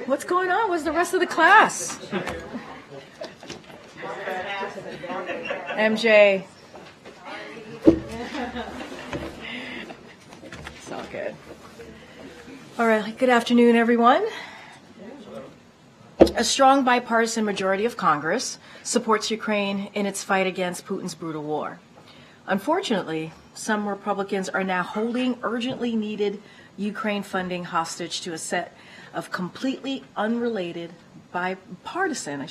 What's going on? Where's the rest of the class? MJ. It's all good. All right, good afternoon, everyone. A strong bipartisan majority of Congress supports Ukraine in its fight against Putin's brutal war. Unfortunately, some Republicans are now holding urgently needed Ukraine funding hostage to a set of completely unrelated, bipartisan,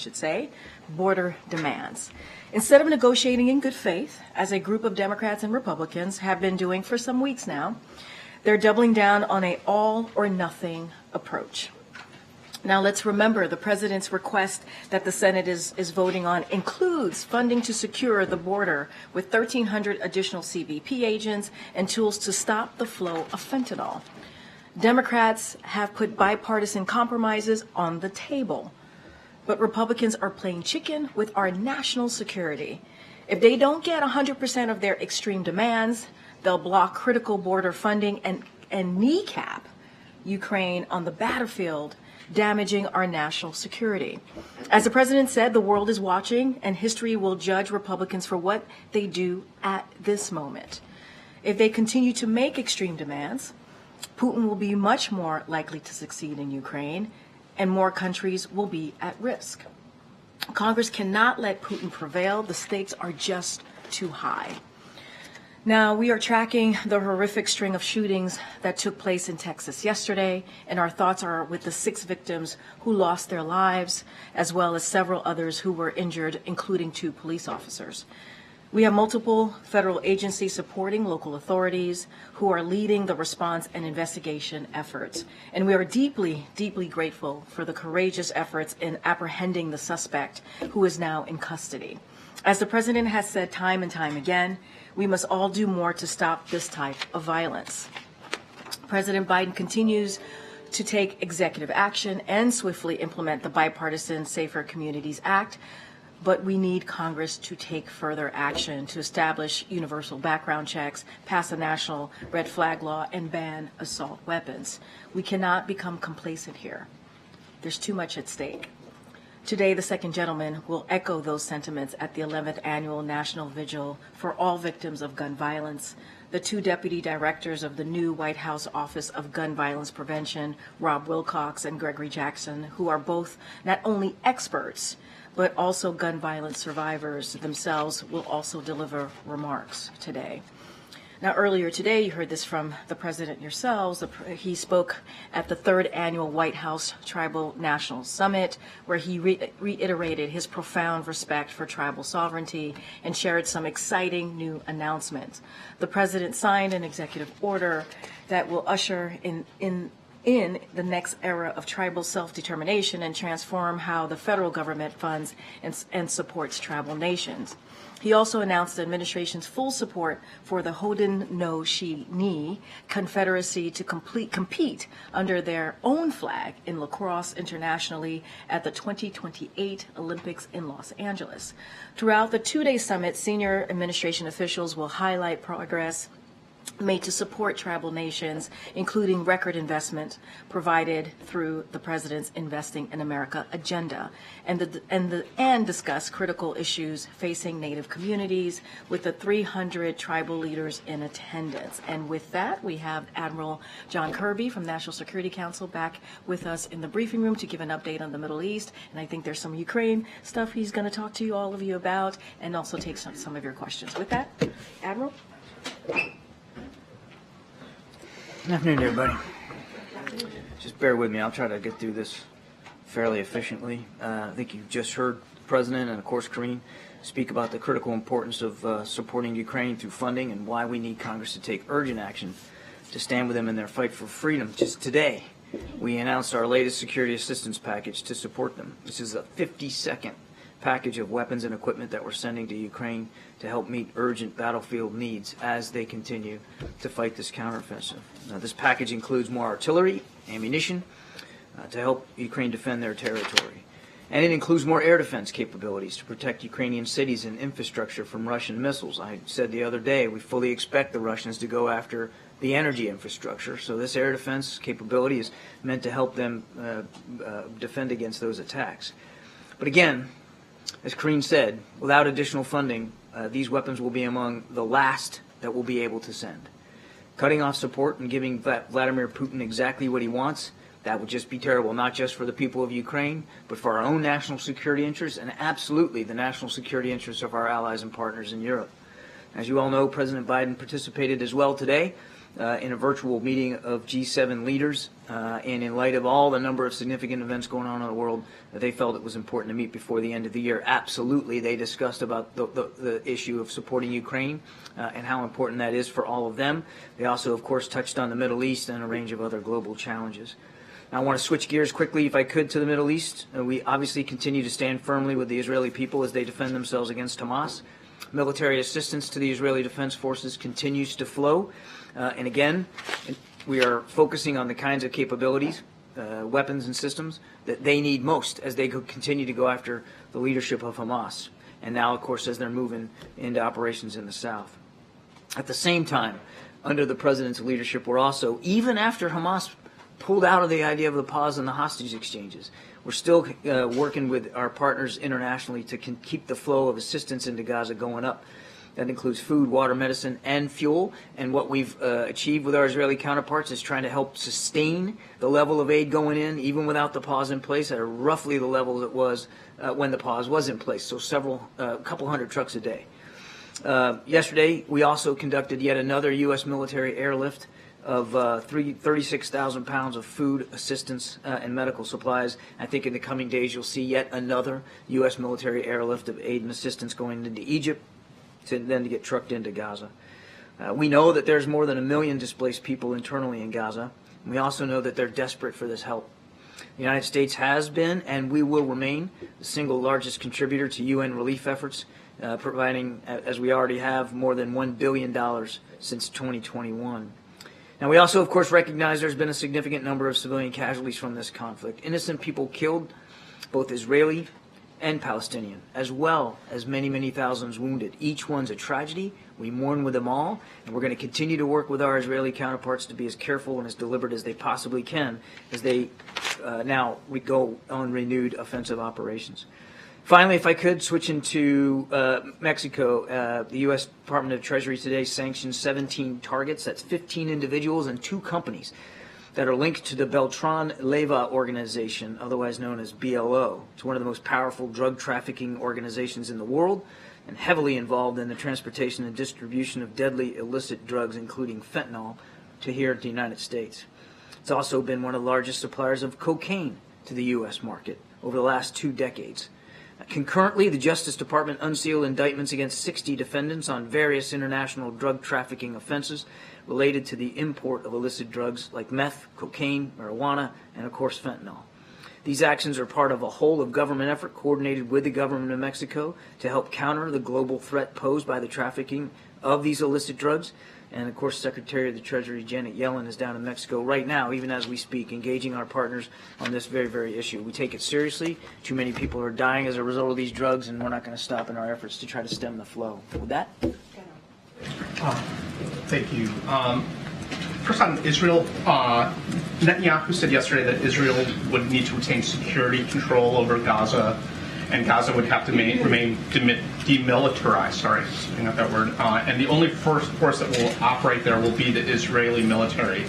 border demands. Instead of negotiating in good faith, as a group of Democrats and Republicans have been doing for some weeks now, they're doubling down on an all-or-nothing approach. Now, let's remember the president's request that the Senate is voting on includes funding to secure the border with 1,300 additional CBP agents and tools to stop the flow of fentanyl. Democrats have put bipartisan compromises on the table, but Republicans are playing chicken with our national security. If they don't get 100% of their extreme demands, they'll block critical border funding and kneecap Ukraine on the battlefield, damaging our national security. As the president said, the world is watching, and history will judge Republicans for what they do at this moment. If they continue to make extreme demands, Putin will be much more likely to succeed in Ukraine, and more countries will be at risk. Congress cannot let Putin prevail. The stakes are just too high. Now, we are tracking the horrific string of shootings that took place in Texas yesterday, and our thoughts are with the 6 victims who lost their lives, as well as several others who were injured, including 2 police officers. We have multiple federal agencies supporting local authorities who are leading the response and investigation efforts. And we are deeply, deeply grateful for the courageous efforts in apprehending the suspect who is now in custody. As the president has said time and time again, we must all do more to stop this type of violence. President Biden continues to take executive action and swiftly implement the bipartisan Safer Communities Act, but we need Congress to take further action to establish universal background checks, pass a national red flag law, and ban assault weapons. We cannot become complacent here. There's too much at stake. Today, the second gentleman will echo those sentiments at the 11th Annual National Vigil for all victims of gun violence. The 2 deputy directors of the new White House Office of Gun Violence Prevention, Rob Wilcox and Gregory Jackson, who are both not only experts, but also gun violence survivors themselves, will also deliver remarks today. Now, earlier today, you heard this from the president yourselves. He spoke at the 3rd Annual White House Tribal National Summit, where he reiterated his profound respect for tribal sovereignty and shared some exciting new announcements. The president signed an executive order that will usher in the next era of tribal self-determination and transform how the federal government funds and supports tribal nations. He also announced the administration's full support for the Haudenosaunee Confederacy to compete under their own flag in lacrosse internationally at the 2028 Olympics in Los Angeles. Throughout the 2-day summit, senior administration officials will highlight progress made to support tribal nations, including record investment provided through the president's Investing in America agenda, and discuss critical issues facing Native communities with the 300 tribal leaders in attendance. And with that, we have Admiral John Kirby from National Security Council back with us in the briefing room to give an update on the Middle East. And I think there's some Ukraine stuff he's going to talk to all of you about, and also take some of your questions. With that, Admiral. Good afternoon, everybody. Just bear with me. I'll try to get through this fairly efficiently. I think you've just heard the President and, of course, Karine speak about the critical importance of supporting Ukraine through funding and why we need Congress to take urgent action to stand with them in their fight for freedom. Just today, we announced our latest security assistance package to support them. This is a 52nd package of weapons and equipment that we're sending to Ukraine to help meet urgent battlefield needs as they continue to fight this counteroffensive. Now, this package includes more artillery, ammunition, to help Ukraine defend their territory. And it includes more air defense capabilities to protect Ukrainian cities and infrastructure from Russian missiles. I said the other day, we fully expect the Russians to go after the energy infrastructure. So this air defense capability is meant to help them defend against those attacks. But again, as Karine said, without additional funding, these weapons will be among the last that we'll be able to send. Cutting off support and giving Vladimir Putin exactly what he wants, that would just be terrible, not just for the people of Ukraine, but for our own national security interests and absolutely the national security interests of our allies and partners in Europe. As you all know, President Biden participated as well today in a virtual meeting of G7 leaders, and in light of all the number of significant events going on in the world, they felt it was important to meet before the end of the year. Absolutely, they discussed about the issue of supporting Ukraine and how important that is for all of them. They also, of course, touched on the Middle East and a range of other global challenges. Now, I want to switch gears quickly, if I could, to the Middle East. We obviously continue to stand firmly with the Israeli people as they defend themselves against Hamas. Military assistance to the Israeli Defense Forces continues to flow. And again, we are focusing on the kinds of capabilities, weapons and systems that they need most as they continue to go after the leadership of Hamas. And now, of course, as they're moving into operations in the south. At the same time, under the president's leadership, we're also, even after Hamas pulled out of the idea of the pause and the hostage exchanges, we're still working with our partners internationally to keep the flow of assistance into Gaza going up. That includes food, water, medicine, and fuel. And what we've achieved with our Israeli counterparts is trying to help sustain the level of aid going in, even without the pause in place, at roughly the level it was when the pause was in place. So couple hundred trucks a day. Yesterday, we also conducted yet another U.S. military airlift of 36,000 pounds of food assistance and medical supplies. I think in the coming days you'll see yet another U.S. military airlift of aid and assistance going into Egypt, to get trucked into Gaza. We know that there's more than 1 million displaced people internally in Gaza. And we also know that they're desperate for this help. The United States has been and we will remain the single largest contributor to UN relief efforts, providing, as we already have, more than $1 billion since 2021. Now, we also, of course, recognize there's been a significant number of civilian casualties from this conflict. Innocent people killed, both Israeli and Palestinian, as well as many, many thousands wounded. Each one's a tragedy. We mourn with them all, and we're going to continue to work with our Israeli counterparts to be as careful and as deliberate as they possibly can as they now go on renewed offensive operations. Finally, if I could, switch into Mexico, the U.S. Department of Treasury today sanctioned 17 targets. That's 15 individuals and 2 companies that are linked to the Beltran Leyva organization, otherwise known as BLO. It's one of the most powerful drug trafficking organizations in the world and heavily involved in the transportation and distribution of deadly illicit drugs, including fentanyl, to here at the United States. It's also been one of the largest suppliers of cocaine to the U.S. market over the last 2 decades. Concurrently, the Justice Department unsealed indictments against 60 defendants on various international drug trafficking offenses related to the import of illicit drugs like meth, cocaine, marijuana, and of course fentanyl. These actions are part of a whole-of-government effort coordinated with the government of Mexico to help counter the global threat posed by the trafficking of these illicit drugs. And, of course, Secretary of the Treasury Janet Yellen is down in Mexico right now, even as we speak, engaging our partners on this very, very issue. We take it seriously. Too many people are dying as a result of these drugs, and we're not going to stop in our efforts to try to stem the flow. With that? Thank you. First on Israel, Netanyahu said yesterday that Israel would need to retain security control over Gaza, and Gaza would have to remain demilitarized, saying out that word, and the only force that will operate there will be the Israeli military,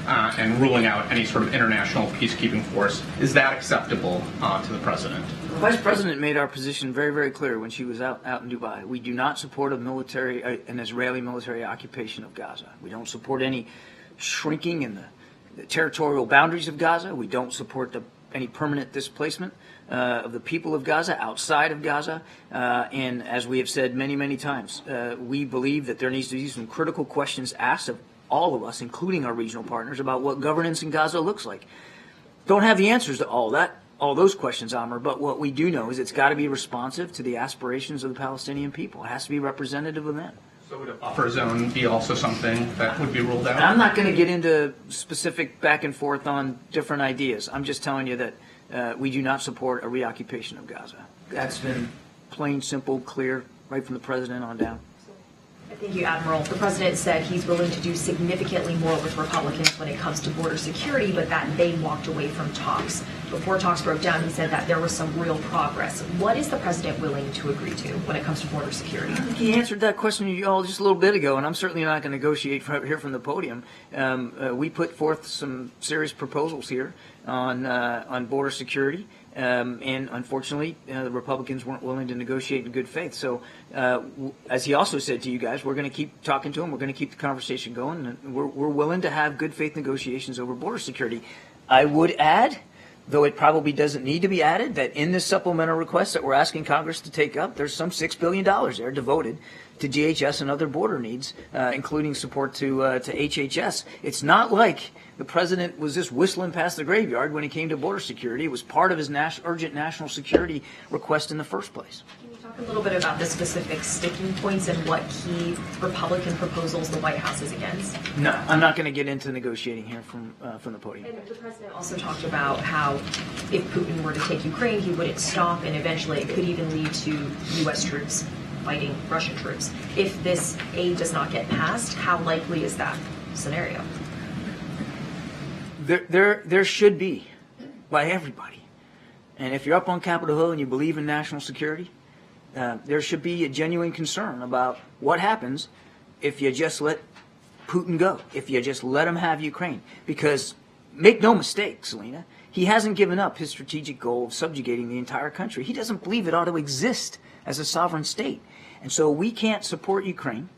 and ruling out any sort of international peacekeeping force. Is that acceptable to the president? The Vice President made our position very, very clear when she was out in Dubai. We do not support an Israeli military occupation of Gaza. We don't support any shrinking in the territorial boundaries of Gaza. We don't support any permanent displacement of the people of Gaza outside of Gaza. And as we have said many, many times, we believe that there needs to be some critical questions asked of all of us, including our regional partners, about what governance in Gaza looks like. Don't have the answers to all those questions, Amr, but what we do know is it's got to be responsive to the aspirations of the Palestinian people. It has to be representative of them. So would a buffer zone be also something that would be ruled out? I'm not going to get into specific back and forth on different ideas. I'm just telling you that we do not support a reoccupation of Gaza. That's been plain, simple, clear, right from the president on down. Thank you, Admiral. The president said he's willing to do significantly more with Republicans when it comes to border security, but that they walked away from talks. Before talks broke down, he said that there was some real progress. What is the president willing to agree to when it comes to border security? I think he answered that question to you all just a little bit ago, and I'm certainly not going to negotiate here from the podium. We put forth some serious proposals here on border security. And unfortunately, the Republicans weren't willing to negotiate in good faith. So, as he also said to you guys, we're going to keep talking to him. We're going to keep the conversation going. And we're willing to have good faith negotiations over border security. I would add, though it probably doesn't need to be added, that in this supplemental request that we're asking Congress to take up, there's some $6 billion there devoted to DHS and other border needs, including support to HHS. It's not like the president was just whistling past the graveyard when it came to border security. It was part of his urgent national security request in the first place. Can you talk a little bit about the specific sticking points and what key Republican proposals the White House is against? No, I'm not going to get into negotiating here from the podium. And the president also talked about how if Putin were to take Ukraine, he wouldn't stop, and eventually it could even lead to U.S. troops fighting Russian troops. If this aid does not get passed, how likely is that scenario? There should be, by everybody. And if you're up on Capitol Hill and you believe in national security, there should be a genuine concern about what happens if you just let Putin go, if you just let him have Ukraine. Because make no mistake, Selena, he hasn't given up his strategic goal of subjugating the entire country. He doesn't believe it ought to exist as a sovereign state. And so we can't support Ukraine.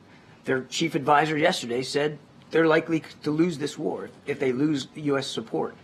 Their chief advisor yesterday said they're likely to lose this war if they lose U.S. support.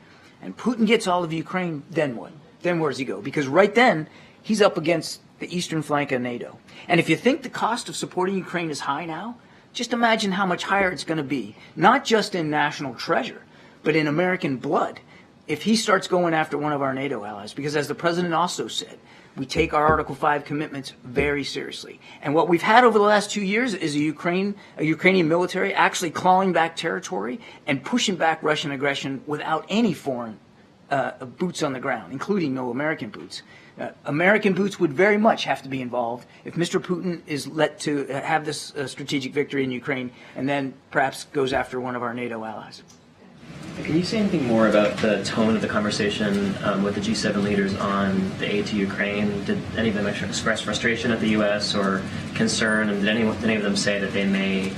And Putin gets all of Ukraine, then what? Then where does he go? Because right then, he's up against the eastern flank of NATO. And if you think the cost of supporting Ukraine is high now, just imagine how much higher it's going to be, not just in national treasure, but in American blood, if he starts going after one of our NATO allies. Because as the president also said, we take our Article 5 commitments very seriously. And what we've had over the last 2 years is a Ukrainian military actually clawing back territory and pushing back Russian aggression without any foreign boots on the ground, including no American boots. American boots would very much have to be involved if Mr. Putin is let to have this strategic victory in Ukraine and then perhaps goes after one of our NATO allies. Can you say anything more about the tone of the conversation with the G7 leaders on the aid to Ukraine? Did any of them express frustration at the U.S. or concern? And did any of them say that they may,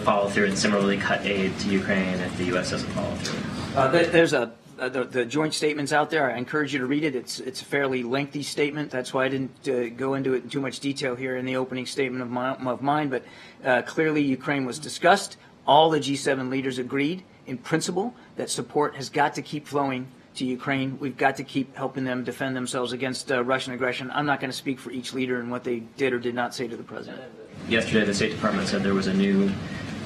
follow through and similarly cut aid to Ukraine if the U.S. doesn't follow through? There's the joint statements out there. I encourage you to read it. It's a fairly lengthy statement. That's why I didn't go into it in too much detail here in the opening statement of mine. But clearly, Ukraine was discussed. All the G7 leaders agreed in principle that support has got to keep flowing to Ukraine. We've got to keep helping them defend themselves against Russian aggression. I'm not going to speak for each leader and what they did or did not say to the president. Yesterday, the State Department said there was a new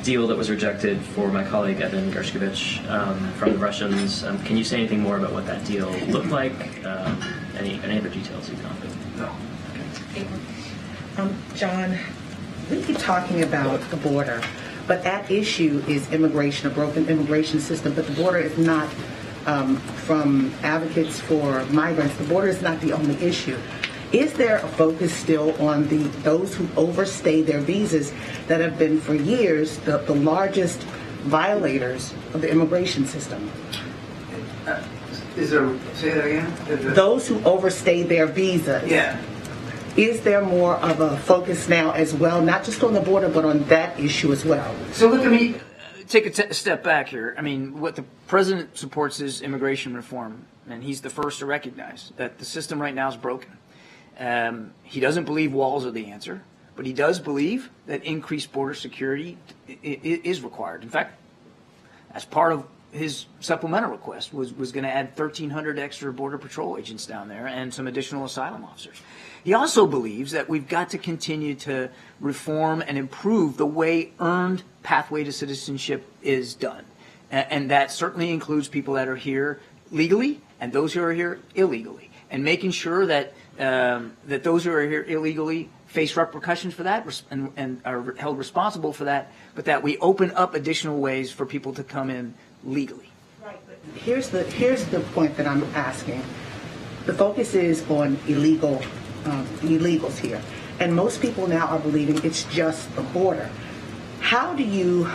deal that was rejected for my colleague Evan Gershkovich from the Russians. Can you say anything more about what that deal looked like? Any other details you can offer? No. Okay. John, we keep talking about the border, but that issue is immigration, a broken immigration system. But the border is not, from advocates for migrants, the border is not the only issue. Is there a focus still on those who overstay their visas that have been for years the largest violators of the immigration system? Say that again? Those who overstay their visas. Yeah. Is there more of a focus now as well, not just on the border, but on that issue as well? So look at me. Take a step back here. I mean, what the president supports is immigration reform, and he's the first to recognize that the system right now is broken. He doesn't believe walls are the answer, but he does believe that increased border security is required. In fact, as part of his supplemental request was going to add 1,300 extra Border Patrol agents down there and some additional asylum officers. He also believes that we've got to continue to reform and improve the way earned pathway to citizenship is done. And that certainly includes people that are here legally and those who are here illegally. And making sure that that those who are here illegally face repercussions for that and are held responsible for that, but that we open up additional ways for people to come in legally. Right. But here's the point that I'm asking. The focus is on illegals here. And most people now are believing it's just the border. How do you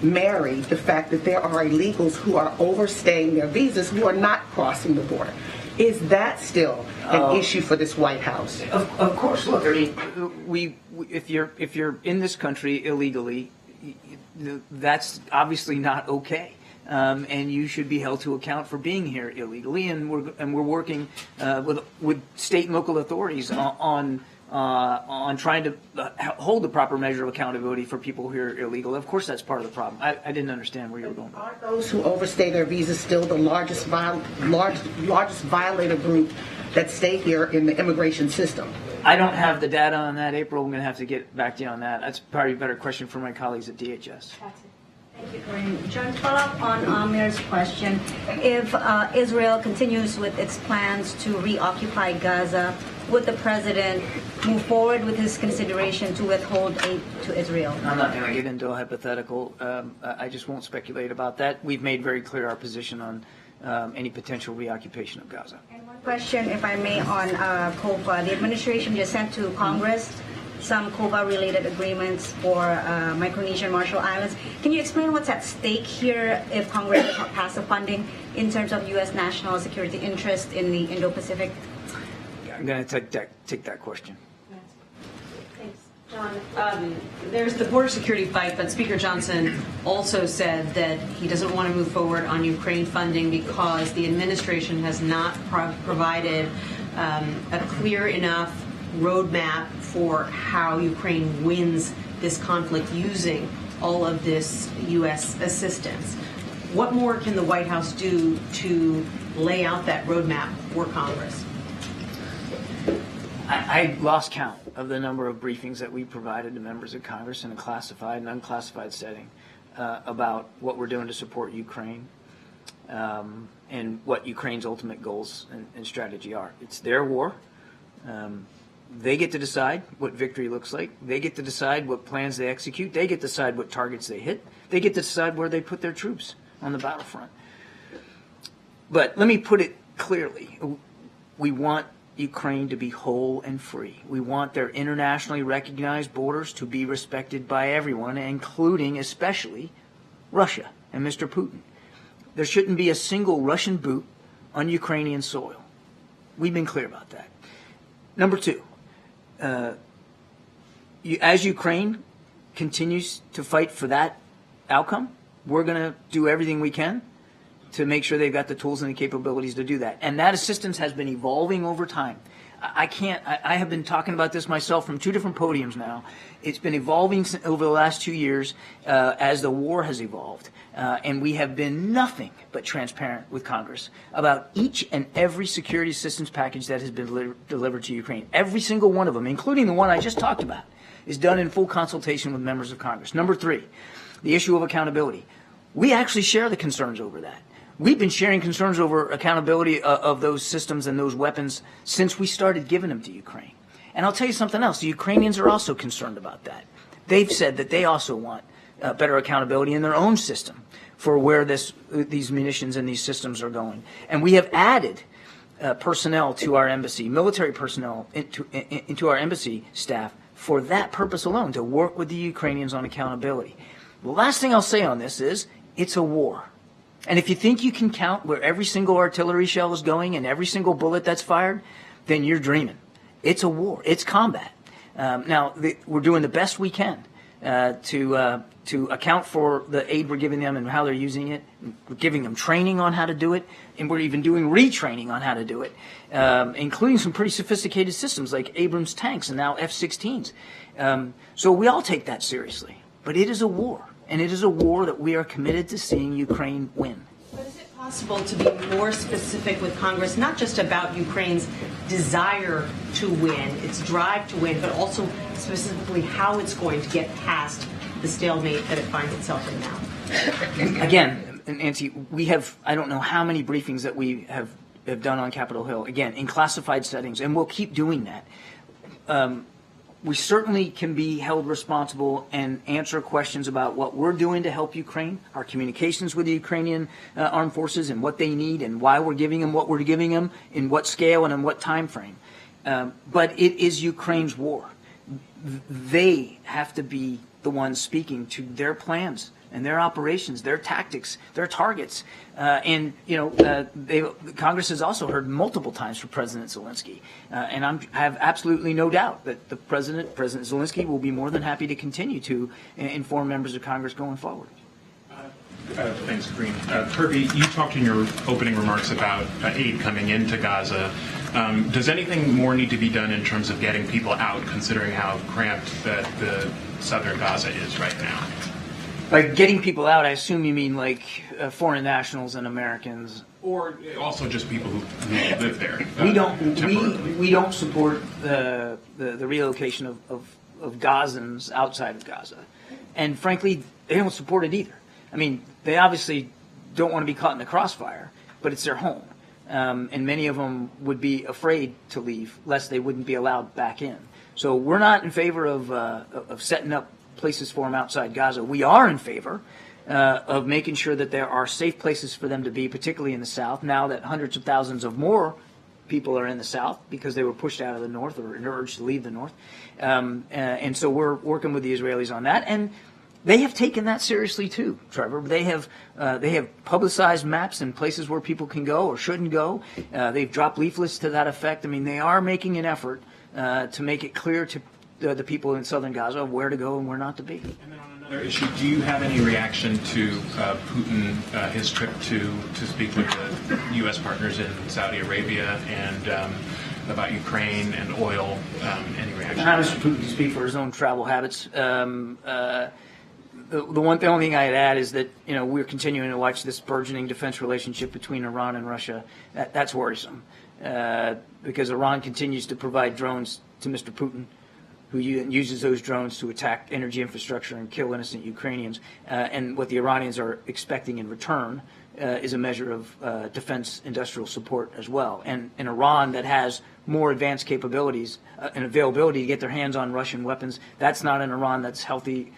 marry the fact that there are illegals who are overstaying their visas who are not crossing the border? Is that still an issue for this White House? Of course. Look, I mean, if you're in this country illegally, that's obviously not okay. And you should be held to account for being here illegally. And we're working with state and local authorities on trying to hold the proper measure of accountability for people who are illegal. Of course, that's part of the problem. I didn't understand where you were going. Are those who overstay their visas still the largest violator group that stay here in the immigration system? I don't have the data on that, April. I'm going to have to get back to you on that. That's probably a better question for my colleagues at DHS. Thank you, Karine. John, follow up on Amir's question. If Israel continues with its plans to reoccupy Gaza, would the president move forward with his consideration to withhold aid to Israel? I'm not going to get into a hypothetical. I just won't speculate about that. We've made very clear our position on any potential reoccupation of Gaza. And one question, if I may, on COFA. The administration just sent to Congress some COFA-related agreements for Micronesian Marshall Islands. Can you explain what's at stake here if Congress does not pass the funding in terms of U.S. national security interest in the Indo-Pacific? I'm going to take that question. Thanks, John. There's the border security fight, but Speaker Johnson also said that he doesn't want to move forward on Ukraine funding because the administration has not provided a clear enough roadmap for how Ukraine wins this conflict using all of this U.S. assistance. What more can the White House do to lay out that roadmap for Congress? I lost count of the number of briefings that we provided to members of Congress in a classified and unclassified setting about what we're doing to support Ukraine and what Ukraine's ultimate goals and strategy are. It's their war. They get to decide what victory looks like. They get to decide what plans they execute. They get to decide what targets they hit. They get to decide where they put their troops on the battlefront. But let me put it clearly. We want Ukraine to be whole and free. We want their internationally recognized borders to be respected by everyone, including especially Russia and Mr. Putin. There shouldn't be a single Russian boot on Ukrainian soil. We've been clear about that. Number two, as Ukraine continues to fight for that outcome, we're going to do everything we can to make sure they've got the tools and the capabilities to do that. And that assistance has been evolving over time. I have been talking about this myself from two different podiums now. It's been evolving over the last 2 years as the war has evolved. And we have been nothing but transparent with Congress about each and every security assistance package that has been delivered to Ukraine. Every single one of them, including the one I just talked about, is done in full consultation with members of Congress. Number three, the issue of accountability. We actually share the concerns over that. We've been sharing concerns over accountability of those systems and those weapons since we started giving them to Ukraine. And I'll tell you something else. The Ukrainians are also concerned about that. They've said that they also want better accountability in their own system for where these munitions and these systems are going. And we have added personnel to our embassy, military personnel into our embassy staff for that purpose alone, to work with the Ukrainians on accountability. The last thing I'll say on this is it's a war. And if you think you can count where every single artillery shell is going and every single bullet that's fired, then you're dreaming. It's a war. It's combat. Now, we're doing the best we can to account for the aid we're giving them and how they're using it. We're giving them training on how to do it, and we're even doing retraining on how to do it, including some pretty sophisticated systems like Abrams tanks and now F-16s. So we all take that seriously. But it is a war. And it is a war that we are committed to seeing Ukraine win. But is it possible to be more specific with Congress, not just about Ukraine's desire to win, its drive to win, but also specifically how it's going to get past the stalemate that it finds itself in now? Again, Nancy, we have, I don't know how many briefings that we have done on Capitol Hill, again, in classified settings, and we'll keep doing that. we certainly can be held responsible and answer questions about what we're doing to help Ukraine, our communications with the Ukrainian armed forces and what they need and why we're giving them what we're giving them, in what scale and in what time frame. But it is Ukraine's war. They have to be the ones speaking to their plans and their operations, their tactics, their targets. Congress has also heard multiple times from President Zelensky. And I have absolutely no doubt that President Zelensky, will be more than happy to continue to inform members of Congress going forward. Thanks, Karine. Kirby, you talked in your opening remarks about aid coming into Gaza. Does anything more need to be done in terms of getting people out, considering how cramped the southern Gaza is right now? By getting people out, I assume you mean like foreign nationals and Americans, or also just people who live there. We don't support the relocation of Gazans outside of Gaza, and frankly, they don't support it either. I mean, they obviously don't want to be caught in the crossfire, but it's their home, and many of them would be afraid to leave lest they wouldn't be allowed back in. So we're not in favor of setting up places for them outside Gaza. We are in favor of making sure that there are safe places for them to be, particularly in the south, now that hundreds of thousands of more people are in the south because they were pushed out of the north or urged to leave the north. And so we're working with the Israelis on that. And they have taken that seriously too, Trevor. They have publicized maps and places where people can go or shouldn't go. They've dropped leaflets to that effect. I mean, they are making an effort to make it clear to the people in southern Gaza where to go and where not to be. And then on another issue, do you have any reaction to Putin, his trip to speak with the U.S. partners in Saudi Arabia and about Ukraine and oil? Any reaction? Not Mr. Putin to speak for his own travel habits. The only thing I'd add is that we're continuing to watch this burgeoning defense relationship between Iran and Russia. That's worrisome because Iran continues to provide drones to Mr. Putin, who uses those drones to attack energy infrastructure and kill innocent Ukrainians. And what the Iranians are expecting in return is a measure of defense industrial support as well. And in Iran, that has more advanced capabilities and availability to get their hands on Russian weapons, that's not an Iran that's healthy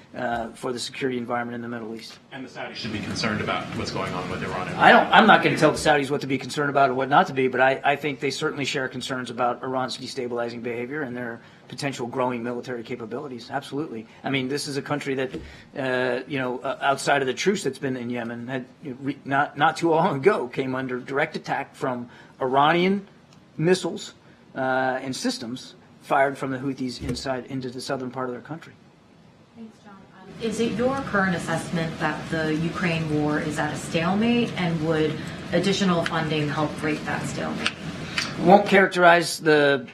for the security environment in the Middle East. And the Saudis should be concerned about what's going on with Iran. I'm not going to tell the Saudis what to be concerned about or what not to be, but I think they certainly share concerns about Iran's destabilizing behavior and their potential growing military capabilities. Absolutely. I mean, this is a country that, outside of the truce that's been in Yemen, had not too long ago came under direct attack from Iranian missiles and systems fired from the Houthis into the southern part of their country. Thanks, John. Is it your current assessment that the Ukraine war is at a stalemate, and would additional funding help break that stalemate? Won't characterize the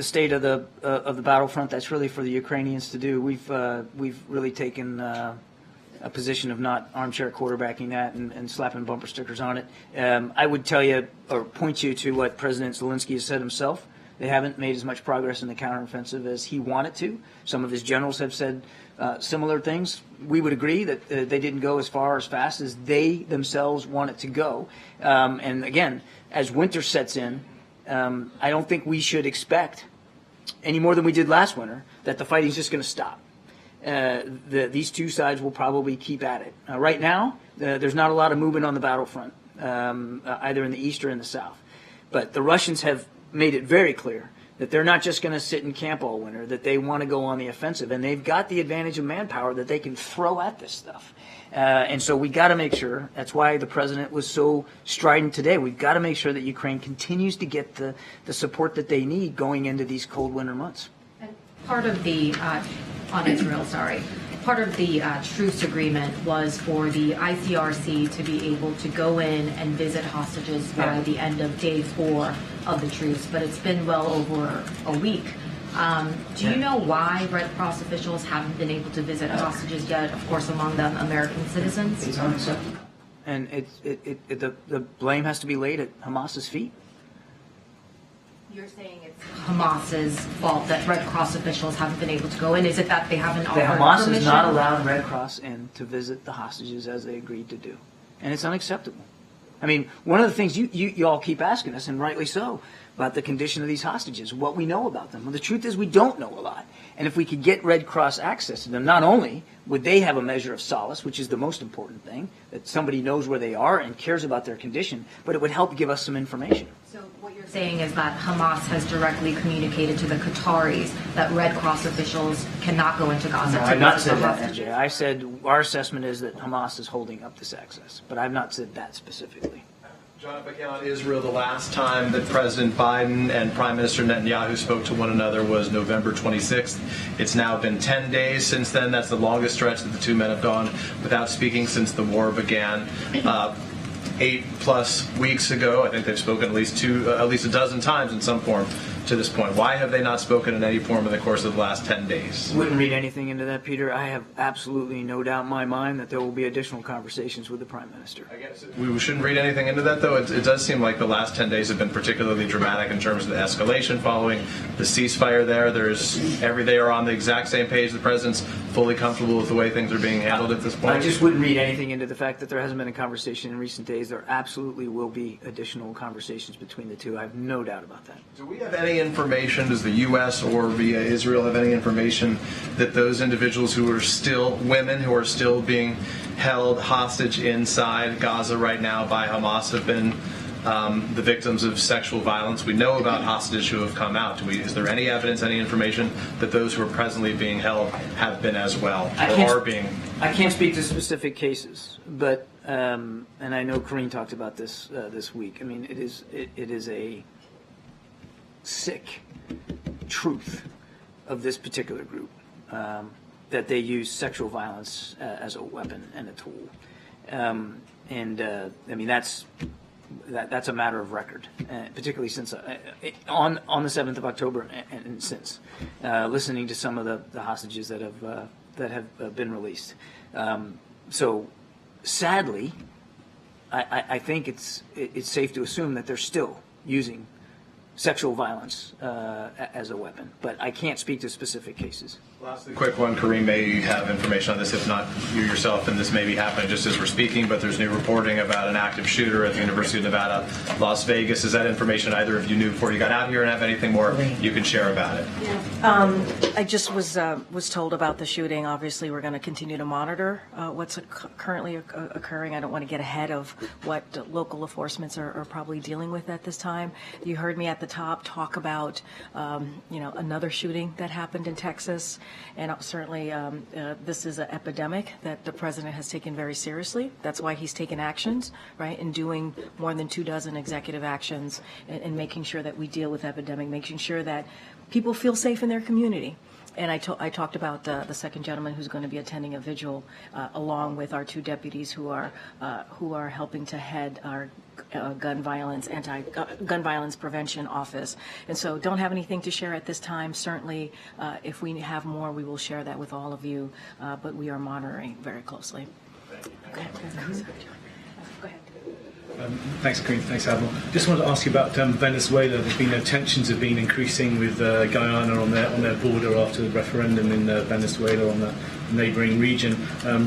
state of the battlefront. That's really for the Ukrainians to do. We've really taken a position of not armchair quarterbacking that and slapping bumper stickers on it. I would tell you or point you to what President Zelensky has said himself. They haven't made as much progress in the counteroffensive as he wanted to. Some of his generals have said similar things. We would agree that they didn't go as far as fast as they themselves wanted to go. And again, as winter sets in, I don't think we should expect, any more than we did last winter, that the fighting is just going to stop. These two sides will probably keep at it. Right now, there's not a lot of movement on the battlefront, either in the east or in the south. But the Russians have made it very clear that they're not just going to sit in camp all winter, that they want to go on the offensive. And they've got the advantage of manpower that they can throw at this stuff. And so we got to make sure, that's why the president was so strident today, we've got to make sure that Ukraine continues to get the support that they need going into these cold winter months. And part of the, on Israel, sorry, part of the truce agreement was for the ICRC to be able to go in and visit hostages by the end of day 4 of the truce, but it's been well over a week. Do you know why Red Cross officials haven't been able to visit hostages yet, of course among them American citizens? It's unacceptable. And the blame has to be laid at Hamas's feet. You're saying it's Hamas's fault that Red Cross officials haven't been able to go in? Is it that they haven't offered permission? Hamas has not allowed Red Cross in to visit the hostages as they agreed to do. And it's unacceptable. I mean, one of the things you all keep asking us, and rightly so, about the condition of these hostages, what we know about them. Well, the truth is we don't know a lot. And if we could get Red Cross access to them, not only would they have a measure of solace, which is the most important thing, that somebody knows where they are and cares about their condition, but it would help give us some information. So what you're saying is that Hamas has directly communicated to the Qataris that Red Cross officials cannot go into Gaza. No, I've not said that, MJ. I said our assessment is that Hamas is holding up this access, but I've not said that specifically. John, if I can, on Israel, the last time that President Biden and Prime Minister Netanyahu spoke to one another was November 26th. It's now been 10 days since then. That's the longest stretch that the two men have gone without speaking since the war began. 8+ weeks ago, I think they've spoken at least a dozen times in some form to this point. Why have they not spoken in any form in the course of the last 10 days? Wouldn't read anything into that, Peter. I have absolutely no doubt in my mind that there will be additional conversations with the Prime Minister. I guess we shouldn't read anything into that, though. It does seem like the last 10 days have been particularly dramatic in terms of the escalation following the ceasefire there. They are on the exact same page. The President's fully comfortable with the way things are being handled at this point. I just wouldn't read anything into the fact that there hasn't been a conversation in recent days. There absolutely will be additional conversations between the two. I have no doubt about that. Do we have any information, does the U.S. or via Israel have any information that those individuals who are still women, who are still being held hostage inside Gaza right now by Hamas have been the victims of sexual violence? We know about hostages who have come out. Is there any evidence, any information that those who are presently being held have been as well, or are being? I can't speak to specific cases, but and I know Karine talked about this this week. I mean, it is a sick truth of this particular group that they use sexual violence as a weapon and a tool, I mean that's a matter of record, particularly since on the 7th of October and since listening to some of the hostages that have been released. So sadly, I think it's safe to assume that they're still using sexual violence as a weapon, but I can't speak to specific cases. Lastly, quick one. Karine may have information on this. If not, you yourself, and this may be happening just as we're speaking, but there's new reporting about an active shooter at the University of Nevada, Las Vegas. Is that information either of you knew before you got out here, and have anything more you can share about it? I just was told about the shooting. Obviously, we're going to continue to monitor what's currently occurring. I don't want to get ahead of what local enforcements are probably dealing with at this time. You heard me at the top talk about another shooting that happened in Texas, and certainly this is an epidemic that the president has taken very seriously. That's why he's taken actions, right, in doing more than 24 executive actions and making sure that we deal with epidemic, making sure that people feel safe in their community. And I talked about the second gentleman who's going to be attending a vigil, along with our two deputies who are helping to head our gun violence prevention office. And so, don't have anything to share at this time. Certainly, if we have more, we will share that with all of you. But we are monitoring very closely. Go ahead. Thanks, Karine. Thanks, Admiral. Just wanted to ask you about Venezuela. There's been tensions have been increasing with Guyana on their border after the referendum in Venezuela on the neighbouring region.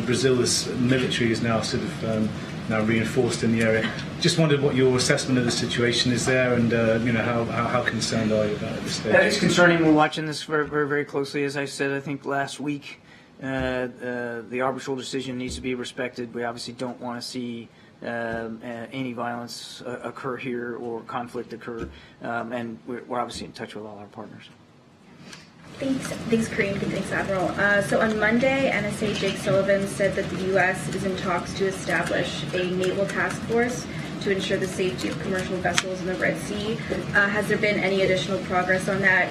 Brazil's military is now sort of now reinforced in the area. Just wondered what your assessment of the situation is there, and how concerned are you about it at this stage? That is concerning. We're watching this very, very, very closely. As I said, I think last week, the arbitral decision needs to be respected. We obviously don't want to see any violence occur here or conflict occur, and we're obviously in touch with all our partners. Thanks, Karine. Thanks, Admiral. So on Monday, NSA Jake Sullivan said that the U.S. is in talks to establish a naval task force to ensure the safety of commercial vessels in the Red Sea. Has there been any additional progress on that?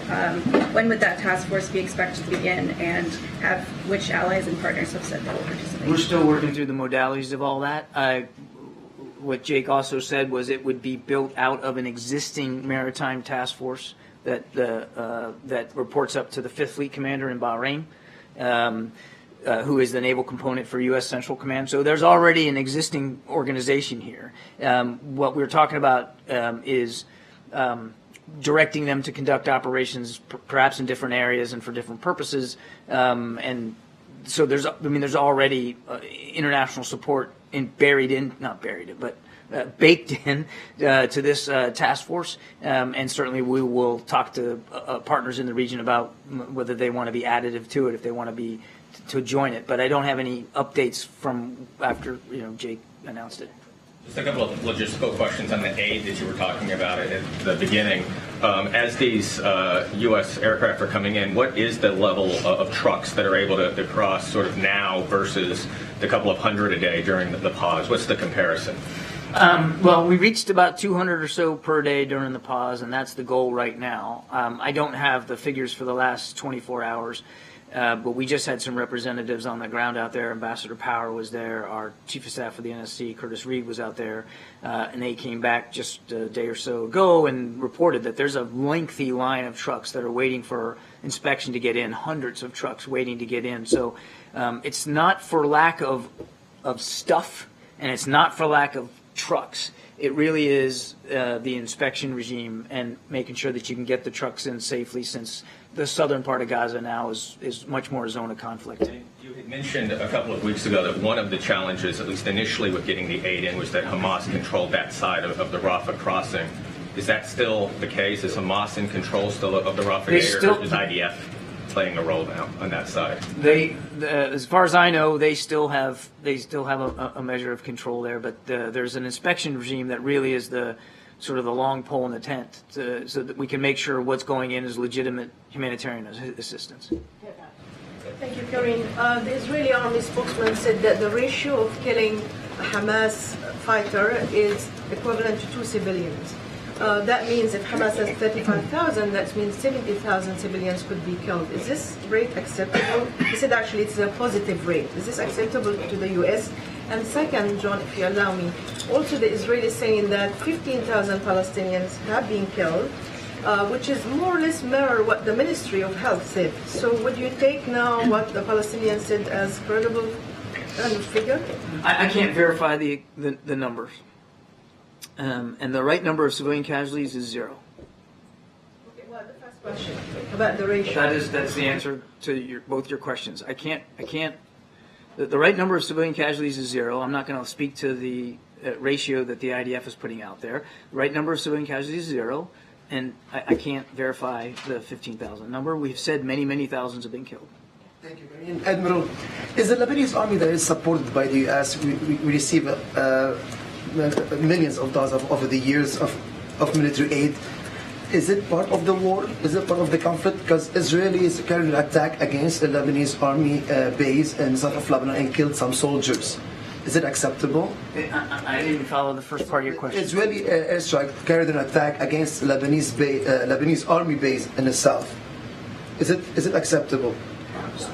When would that task force be expected to begin, and which allies and partners have said they will participate? We're still working through the modalities of all that. What Jake also said was it would be built out of an existing maritime task force that reports up to the 5th Fleet Commander in Bahrain, who is the naval component for U.S. Central Command. So there's already an existing organization here. What we're talking about is directing them to conduct operations perhaps in different areas and for different purposes. And so there's already international support baked in to this task force, and certainly we will talk to partners in the region about whether they want to be additive to it, if they want to be to join it. But I don't have any updates from after Jake announced it. Just a couple of logistical questions on the aid that you were talking about at the beginning. As these U.S. aircraft are coming in, what is the level of trucks that are able to cross sort of now versus the couple of hundred a day during the pause? What's the comparison? Well, we reached about 200 or so per day during the pause, and that's the goal right now. I don't have the figures for the last 24 hours. But we just had some representatives on the ground out there. Ambassador Power was there. Our Chief of Staff for the NSC, Curtis Reed, was out there. And they came back just a day or so ago and reported that there's a lengthy line of trucks that are waiting for inspection to get in, hundreds of trucks waiting to get in. So it's not for lack of stuff, and it's not for lack of trucks. It really is the inspection regime and making sure that you can get the trucks in safely, since the southern part of Gaza now is much more a zone of conflict. You had mentioned a couple of weeks ago that one of the challenges, at least initially with getting the aid in, was that Hamas controlled that side of the Rafah crossing. Is that still the case? Is Hamas in control still of the Rafah gate, or is IDF playing a role now on that side? As far as I know, they still have a measure of control there, but there's an inspection regime that really is the sort of the long pole in the tent, so that we can make sure what's going in is legitimate humanitarian assistance. Thank you, Karine. The Israeli army spokesman said that the ratio of killing a Hamas fighter is equivalent to 2 civilians. That means if Hamas has 35,000, that means 70,000 civilians could be killed. Is this rate acceptable? He said actually it's a positive rate. Is this acceptable to the U.S.? And second, John, if you allow me, also the Israelis saying that 15,000 Palestinians have been killed, which is more or less mirror what the Ministry of Health said. So would you take now what the Palestinians said as credible kind of figure? I can't verify the numbers. And the right number of civilian casualties is 0. Okay, well, the first question about the ratio. That's the answer to both your questions. I can't. The right number of civilian casualties is 0. I'm not going to speak to the ratio that the IDF is putting out there. The right number of civilian casualties is 0, and I can't verify the 15,000 number. We've said many thousands have been killed. Thank you, Karine. Admiral, is the Lebanese army that is supported by the U.S. We receive millions of dollars over the years of military aid. Is it part of the war? Is it part of the conflict? Because Israelis carried an attack against a Lebanese army base in south of Lebanon and killed some soldiers. Is it acceptable? I didn't follow the first part of your question. Israeli airstrike carried an attack against Lebanese army base in the south. Is it acceptable?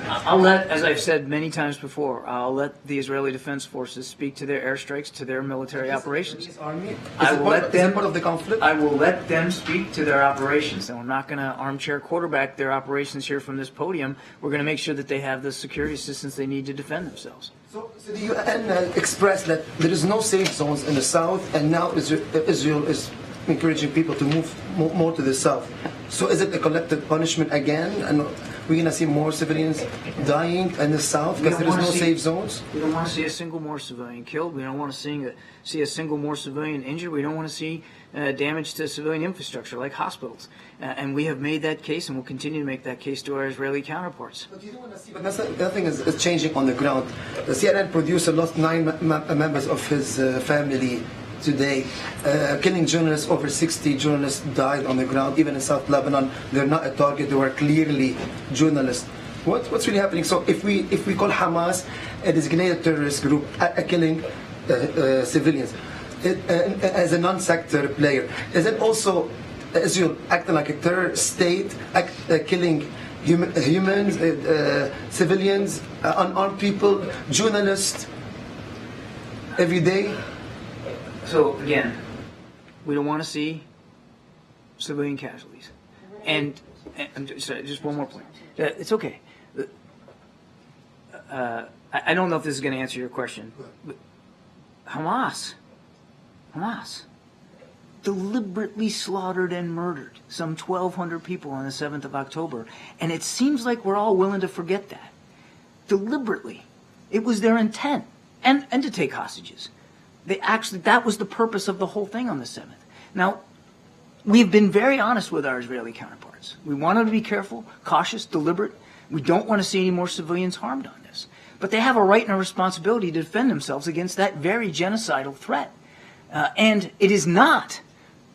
I'll let, as I've said many times before, I'll let the Israeli Defense Forces speak to their airstrikes, to their military operations. I will let them. Part of the conflict? I will let them speak to their operations, and we're not going to armchair quarterback their operations here from this podium. We're going to make sure that they have the security assistance they need to defend themselves. So the UN expressed that there is no safe zones in the south, and now Israel is encouraging people to move more to the south. So is it a collective punishment again? And we're going to see more civilians dying in the south because there is no safe zones? We don't want to see a single more civilian killed. We don't want to see a single more civilian injured. We don't want to see damage to civilian infrastructure like hospitals. And we have made that case, and we'll continue to make that case to our Israeli counterparts. But you don't want to see, but nothing is changing on the ground. The CNN producer lost 9 members of his family today. Killing journalists, over 60 journalists died on the ground, even in South Lebanon. They're not a target, they were clearly journalists. What's really happening? So if we call Hamas a designated terrorist group killing civilians as a non-sector player, is it also Israel acting like a terror state, killing humans, civilians, unarmed people, journalists every day? So again, we don't want to see civilian casualties. And sorry, just one more point. It's okay. I don't know if this is going to answer your question. But Hamas deliberately slaughtered and murdered some 1,200 people on the 7th of October. And it seems like we're all willing to forget that. Deliberately. It was their intent. And to take hostages. that was the purpose of the whole thing on the 7th. Now, we've been very honest with our Israeli counterparts. We want them to be careful, cautious, deliberate. We don't want to see any more civilians harmed on this. But they have a right and a responsibility to defend themselves against that very genocidal threat. And it is not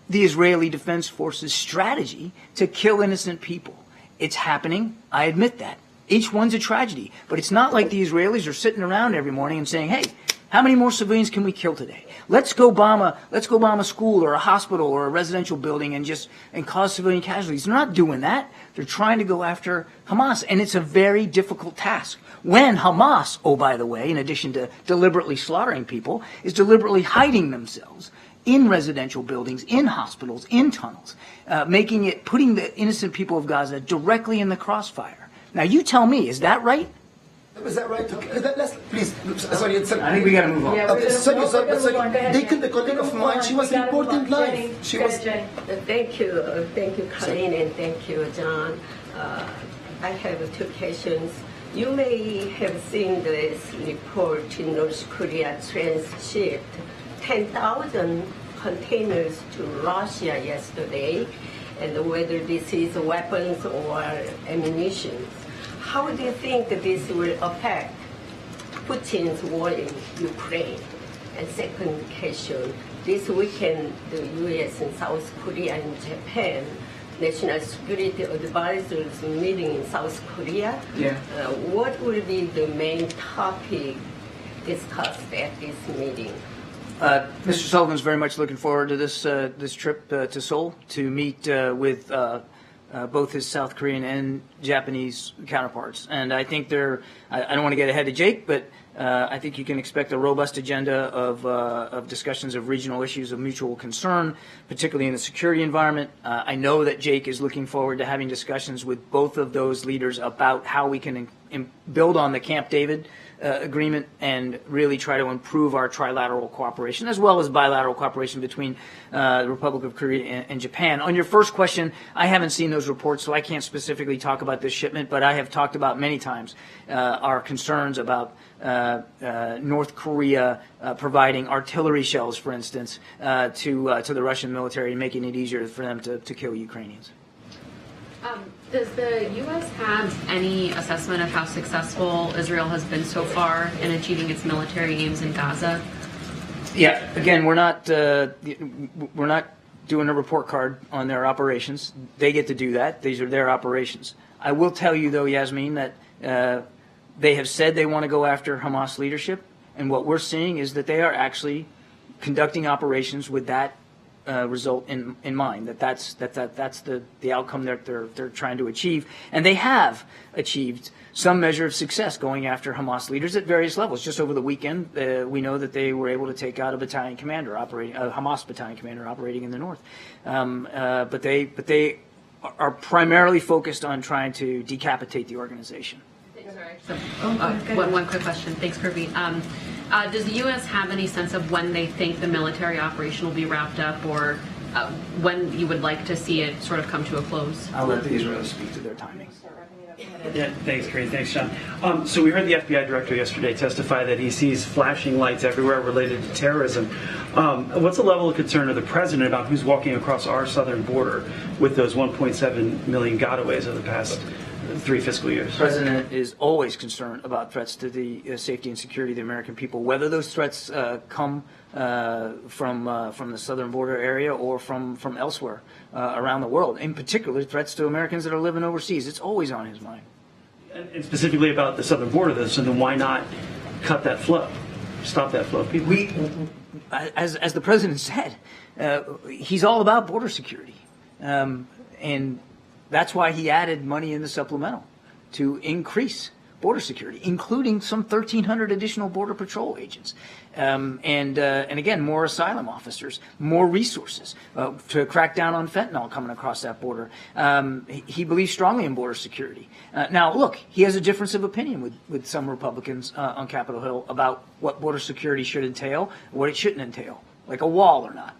the Israeli Defense Forces' strategy to kill innocent people. It's happening. I admit that. Each one's a tragedy. But it's not like the Israelis are sitting around every morning and saying, hey, how many more civilians can we kill today? Let's go bomb a school or a hospital or a residential building and cause civilian casualties. They're not doing that. They're trying to go after Hamas. And it's a very difficult task. When Hamas, oh, by the way, in addition to deliberately slaughtering people, is deliberately hiding themselves in residential buildings, in hospitals, in tunnels, putting the innocent people of Gaza directly in the crossfire. Now, you tell me, is that right? Is that right? Please, sorry. I think we got to move on. Sorry. They killed a colleague of mine. She was reporting live. Thank you, Karine, and thank you, John. I have two questions. You may have seen this report in North Korea transshipped 10,000 containers to Russia yesterday, and whether this is weapons or ammunition. How do you think this will affect Putin's war in Ukraine? And second question, this weekend the U.S. and South Korea and Japan National Security Advisors meeting in South Korea. Yeah. What will be the main topic discussed at this meeting? Mr. Sullivan's very much looking forward to this trip to Seoul to meet with both his South Korean and Japanese counterparts. And I think I don't want to get ahead of Jake, but I think you can expect a robust agenda of discussions of regional issues of mutual concern, particularly in the security environment. I know that Jake is looking forward to having discussions with both of those leaders about how we can build on the Camp David agreement and really try to improve our trilateral cooperation as well as bilateral cooperation between the Republic of Korea and Japan. On your first question, I haven't seen those reports, so I can't specifically talk about this shipment, but I have talked about many times our concerns about North Korea providing artillery shells, for instance, to the Russian military, making it easier for them to kill Ukrainians. Does the U.S. have any assessment of how successful Israel has been so far in achieving its military aims in Gaza? Yeah, again, we're not doing a report card on their operations. They get to do that. These are their operations. I will tell you, though, Yasmin, that they have said they want to go after Hamas leadership, and what we're seeing is that they are actually conducting operations with that result in mind. That's the outcome that they're trying to achieve, and they have achieved some measure of success going after Hamas leaders at various levels. Just over the weekend, we know that they were able to take out a Hamas battalion commander operating in the north. But they are primarily focused on trying to decapitate the organization. One quick question. Thanks, Kirby. Does the U.S. have any sense of when they think the military operation will be wrapped up, or when you would like to see it sort of come to a close? I'll let the Israelis speak to their timing. Yeah, thanks, Karine. Thanks, John. So we heard the FBI director yesterday testify that he sees flashing lights everywhere related to terrorism. What's the level of concern of the president about who's walking across our southern border with those 1.7 million gotaways over the past 3 fiscal years? The president is always concerned about threats to the safety and security of the American people, whether those threats come from the southern border area or from elsewhere around the world. In particular, threats to Americans that are living overseas. It's always on his mind. And specifically about the southern border, though, so then why not cut that flow, stop that flow of people? As the president said, he's all about border security, and that's why he added money in the supplemental to increase border security, including some 1,300 additional Border Patrol agents, and again, more asylum officers, more resources to crack down on fentanyl coming across that border. He believes strongly in border security. Now, look, he has a difference of opinion with some Republicans on Capitol Hill about what border security should entail, what it shouldn't entail, like a wall or not.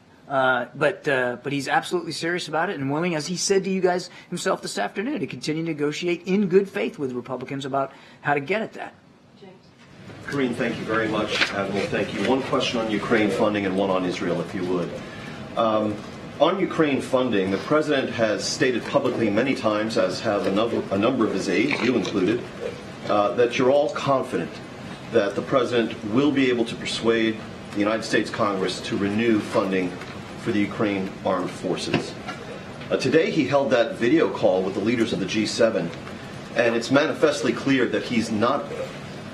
But he's absolutely serious about it and willing, as he said to you guys himself this afternoon, to continue to negotiate in good faith with Republicans about how to get at that. Karine, thank you very much. Admiral, thank you. One question on Ukraine funding and one on Israel, if you would. On Ukraine funding, the President has stated publicly many times, as have a number of his aides, you included, that you're all confident that the President will be able to persuade the United States Congress to renew funding for the Ukraine armed forces. Today he held that video call with the leaders of the G7, and it's manifestly clear that he's not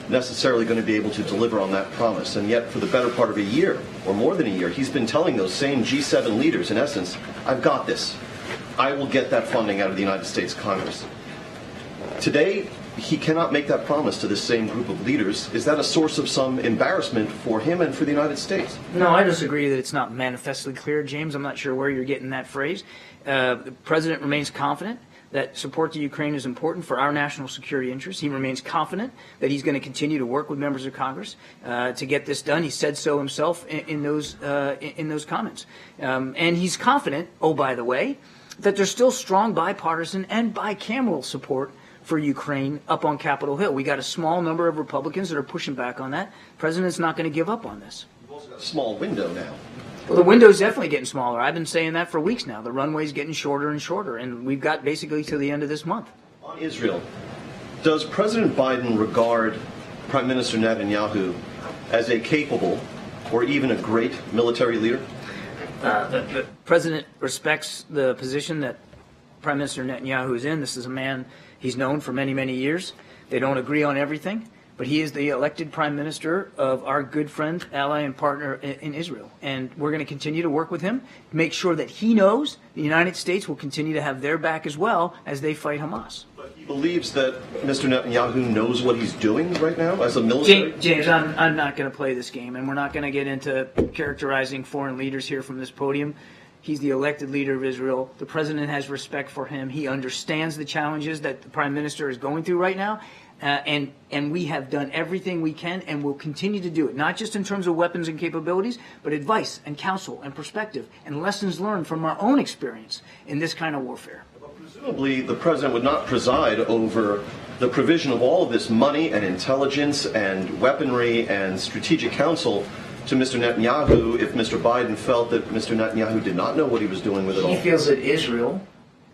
necessarily going to be able to deliver on that promise. And yet for the better part of a year, or more than a year, he's been telling those same G7 leaders, in essence, I've got this. I will get that funding out of the United States Congress. Today, he cannot make that promise to this same group of leaders. Is that a source of some embarrassment for him and for the United States? No, I disagree that it's not manifestly clear, James. I'm not sure where you're getting that phrase. The President remains confident that support to Ukraine is important for our national security interests. He remains confident that he's going to continue to work with members of Congress to get this done. He said so himself in those comments. And he's confident, oh, by the way, that there's still strong bipartisan and bicameral support for Ukraine up on Capitol Hill. We got a small number of Republicans that are pushing back on that. The President's not going to give up on this. You've also got a small window now. Well, the window's definitely getting smaller. I've been saying that for weeks now. The runway's getting shorter and shorter, and we've got basically to the end of this month. On Israel, does President Biden regard Prime Minister Netanyahu as a capable or even a great military leader? The President respects the position that Prime Minister Netanyahu is in. This is a man he's known for many, many years. They don't agree on everything, but he is the elected Prime Minister of our good friend, ally, and partner in Israel. And we're going to continue to work with him, make sure that he knows the United States will continue to have their back as well as they fight Hamas. But he believes that Mr. Netanyahu knows what he's doing right now as a military? James, I'm not going to play this game, and we're not going to get into characterizing foreign leaders here from this podium. He's the elected leader of Israel. The President has respect for him. He understands the challenges that the Prime Minister is going through right now. And we have done everything we can and will continue to do it, not just in terms of weapons and capabilities, but advice and counsel and perspective and lessons learned from our own experience in this kind of warfare. Presumably, the President would not preside over the provision of all of this money and intelligence and weaponry and strategic counsel to Mr. Netanyahu if Mr. Biden felt that Mr. Netanyahu did not know what he was doing with it all. He feels that Israel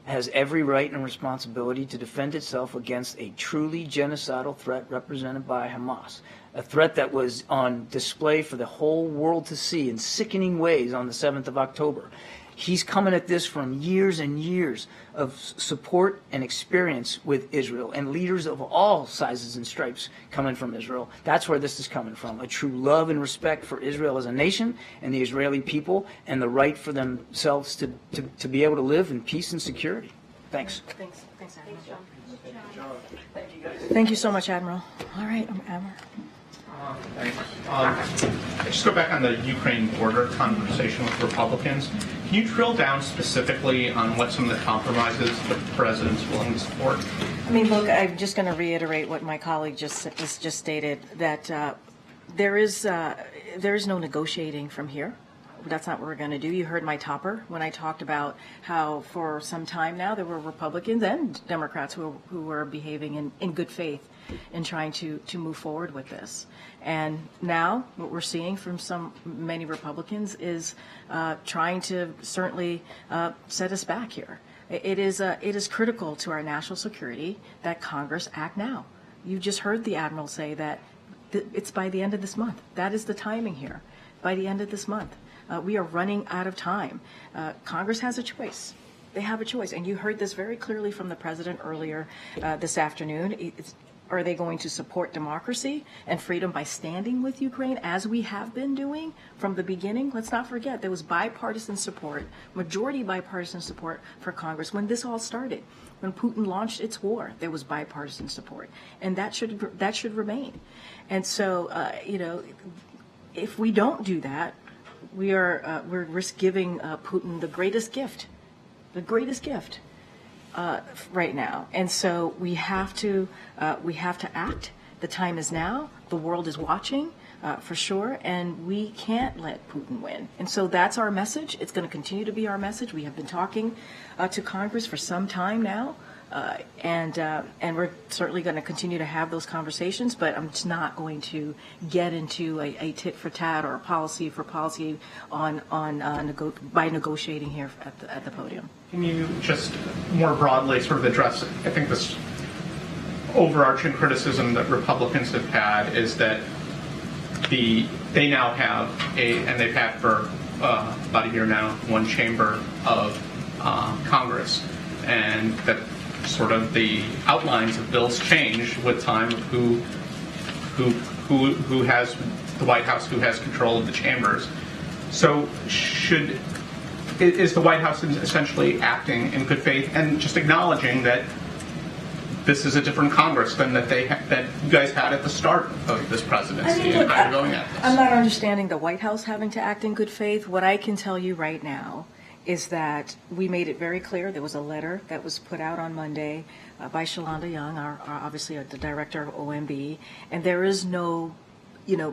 has every right and responsibility to defend itself against a truly genocidal threat represented by Hamas, a threat that was on display for the whole world to see in sickening ways on the 7th of October. He's coming at this from years and years of support and experience with Israel, and leaders of all sizes and stripes coming from Israel. That's where this is coming from, a true love and respect for Israel as a nation and the Israeli people and the right for themselves to be able to live in peace and security. Thanks. Thanks, Admiral. Thank you so much, Admiral. All right, Admiral. Just go back on the Ukraine border conversation with Republicans. Can you drill down specifically on what some of the compromises the President's willing to support? I mean, look, I'm just going to reiterate what my colleague just stated, that there is no negotiating from here. That's not what we're going to do. You heard my topper when I talked about how for some time now there were Republicans and Democrats who were behaving in good faith in trying to move forward with this. And now what we're seeing from many Republicans is trying to certainly set us back here. It is critical to our national security that Congress act now. You just heard the Admiral say that it's by the end of this month. That is the timing here, by the end of this month. We are running out of time. Congress has a choice. They have a choice. And you heard this very clearly from the President earlier this afternoon. Are they going to support democracy and freedom by standing with Ukraine, as we have been doing from the beginning? Let's not forget, there was bipartisan support, majority bipartisan support for Congress when this all started. When Putin launched its war, there was bipartisan support. And that should remain. And so, if we don't do that, we're risk giving Putin the greatest gift right now. And so we have to act. The time is now. The world is watching for sure, and we can't let Putin win. And so that's our message. It's going to continue to be our message. We have been talking to Congress for some time now And we're certainly going to continue to have those conversations, but I'm just not going to get into a tit for tat or a policy for policy by negotiating here at the podium. Can you just more broadly sort of address, I think, this overarching criticism that Republicans have had is that they now have and they've had for about a year now, one chamber of Congress, and that sort of the outlines of bills change with time of who has the White House, who has control of the chambers. So is the White House essentially acting in good faith and just acknowledging that this is a different Congress than that you guys had at the start of this presidency? Look, I'm not understanding the White House having to act in good faith. What I can tell you right now is that we made it very clear. There was a letter that was put out on Monday by Shalonda Young, obviously the director of OMB, and there is no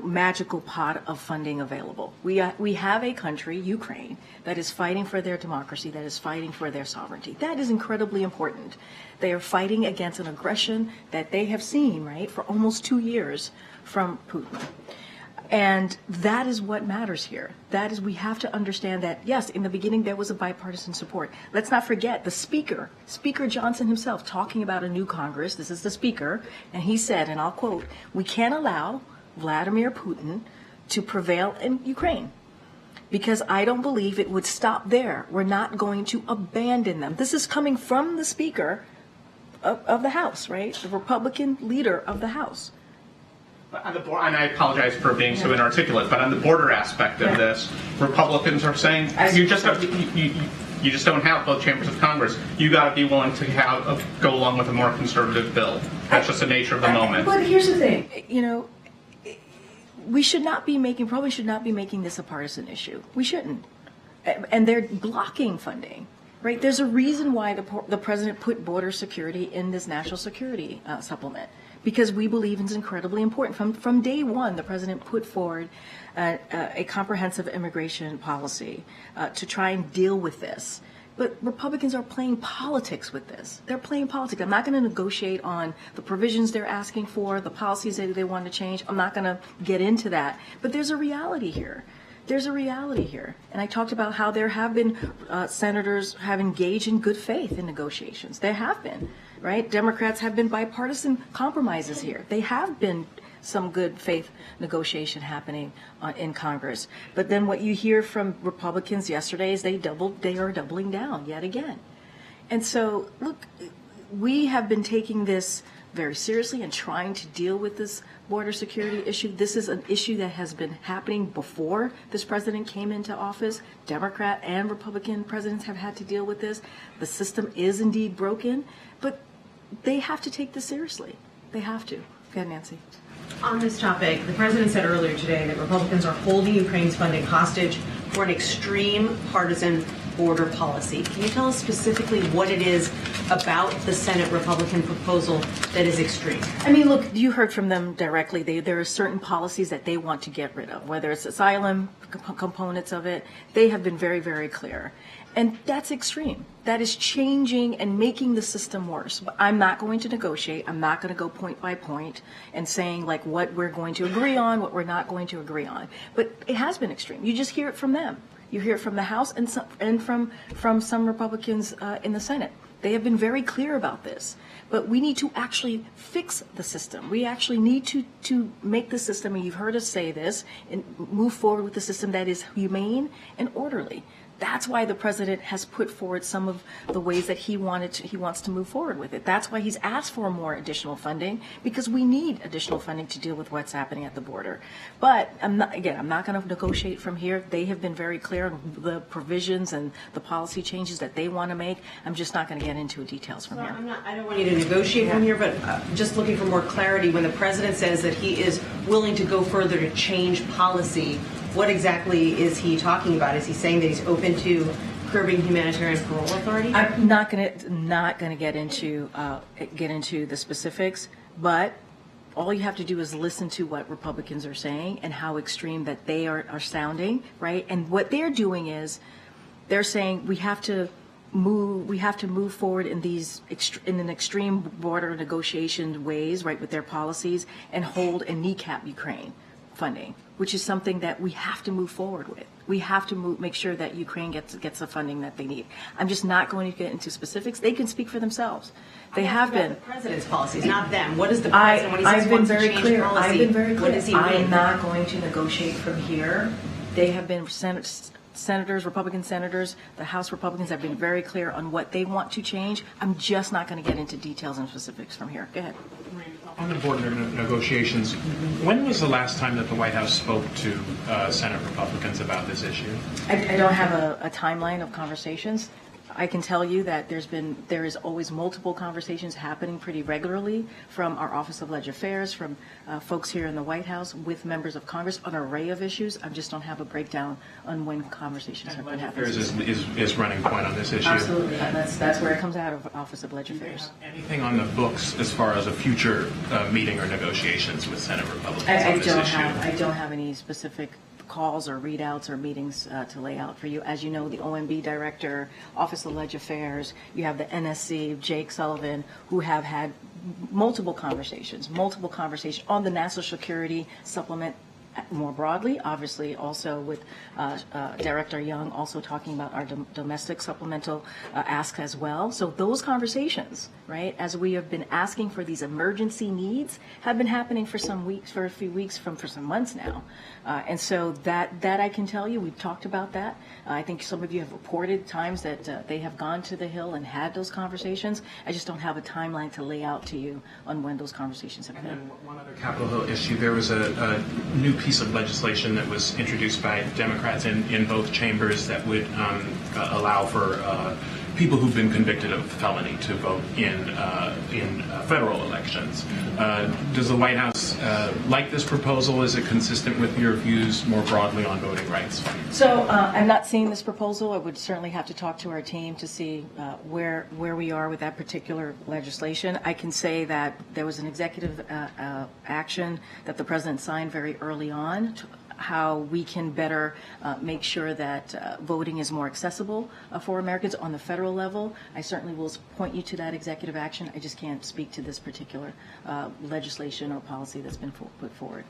magical pot of funding available. We have a country, Ukraine, that is fighting for their democracy, that is fighting for their sovereignty. That is incredibly important. They are fighting against an aggression that they have seen, right, for almost 2 years from Putin. And that is what matters here. That is, we have to understand that, yes, in the beginning there was a bipartisan support. Let's not forget the Speaker Johnson himself, talking about a new Congress. This is the Speaker, and he said, and I'll quote, "We can't allow Vladimir Putin to prevail in Ukraine, because I don't believe it would stop there. We're not going to abandon them." This is coming from the Speaker of the House, right? The Republican leader of the House. And I apologize for being so inarticulate, but on the border aspect of this, Republicans are saying you just don't have both chambers of Congress. You got to be willing to go along with a more conservative bill. That's just the nature of the moment. But here's the thing, we should not be making this a partisan issue. We shouldn't, and they're blocking funding. Right? There's a reason why the president put border security in this national security supplement, because we believe it's incredibly important. From day one, the president put forward a comprehensive immigration policy to try and deal with this. But Republicans are playing politics with this. They're playing politics. I'm not going to negotiate on the provisions they're asking for, the policies that they want to change. I'm not going to get into that. But there's a reality here. There's a reality here. And I talked about how there have been senators have engaged in good faith in negotiations. There have been, right? Democrats have been bipartisan compromises here. They have been some good faith negotiation happening in Congress. But then what you hear from Republicans yesterday is they are doubling down yet again. And so, look, we have been taking this very seriously and trying to deal with this border security issue. This is an issue that has been happening before this president came into office. Democrat and Republican presidents have had to deal with this. The system is indeed broken, but they have to take this seriously. They have to. Go ahead, Nancy. On this topic, the president said earlier today that Republicans are holding Ukraine's funding hostage for an extreme partisan border policy. Can you tell us specifically what it is about the Senate Republican proposal that is extreme? I mean, look, you heard from them directly. There are certain policies that they want to get rid of, whether it's asylum components of it. They have been very, very clear. And that's extreme. That is changing and making the system worse. But I'm not going to negotiate. I'm not going to go point by point and saying like what we're going to agree on, what we're not going to agree on. But it has been extreme. You just hear it from them. You hear it from the House and from some Republicans in the Senate. They have been very clear about this. But we need to actually fix the system. We actually need to make the system, and you've heard us say this, and move forward with the system that is humane and orderly. That's why the president has put forward some of the ways that he wants to move forward with it. That's why he's asked for more additional funding, because we need additional funding to deal with what's happening at the border. But I'm not going to negotiate from here. They have been very clear on the provisions and the policy changes that they want to make. I'm just not going to get into details from here. I don't want you to negotiate from here, but just looking for more clarity. When the president says that he is willing to go further to change policy, what exactly is he talking about? Is he saying that he's open to curbing humanitarian parole authority? I'm not going to get into the specifics, but all you have to do is listen to what Republicans are saying and how extreme that they are sounding, right? And what they're doing is they're saying we have to move forward in these in an extreme border negotiation ways, right, with their policies, and hold and kneecap Ukraine funding, which is something that we have to move forward with. We have to make sure that Ukraine gets the funding that they need. I'm just not going to get into specifics. They can speak for themselves. They have been. The president's policies, not them. What is the president when he says he wants to change policy? I've been very clear. What does he I am mean? not going to negotiate from here. They have been senators, Republican senators, the House Republicans have been very clear on what they want to change. I'm just not going to get into details and specifics from here. Go ahead. On the border negotiations, when was the last time that the White House spoke to Senate Republicans about this issue? I don't have a timeline of conversations. I can tell you that there is always multiple conversations happening pretty regularly from our Office of Legislative Affairs, from folks here in the White House with members of Congress on an array of issues. I just don't have a breakdown on when conversations have been happening. Is running point on this issue? Absolutely. That's where it comes out of Office of Legislative Affairs. Anything on the books as far as a future meeting or negotiations with Senate Republicans on this issue? I don't have any specific calls or readouts or meetings to lay out for you. As you know, the OMB director, Office of Legislative Affairs, you have the NSC, Jake Sullivan, who have had multiple conversations on the national security supplement more broadly, obviously also with Director Young also talking about our domestic supplemental ask as well. So those conversations, right, as we have been asking for these emergency needs, have been happening for a few weeks, for some months now. And so that I can tell you, we've talked about that. I think some of you have reported times that they have gone to the Hill and had those conversations. I just don't have a timeline to lay out to you on when those conversations have been. And one other Capitol Hill issue, there was a new piece of legislation that was introduced by Democrats in both chambers that would allow for people who've been convicted of felony to vote in federal elections. Does the White House like this proposal? Is it consistent with your views more broadly on voting rights? So I'm not seeing this proposal. I would certainly have to talk to our team to see where we are with that particular legislation. I can say that there was an executive action that the president signed very early on, how we can better make sure that voting is more accessible for Americans on the federal level. I certainly will point you to that executive action. I just can't speak to this particular legislation or policy that's been put forward.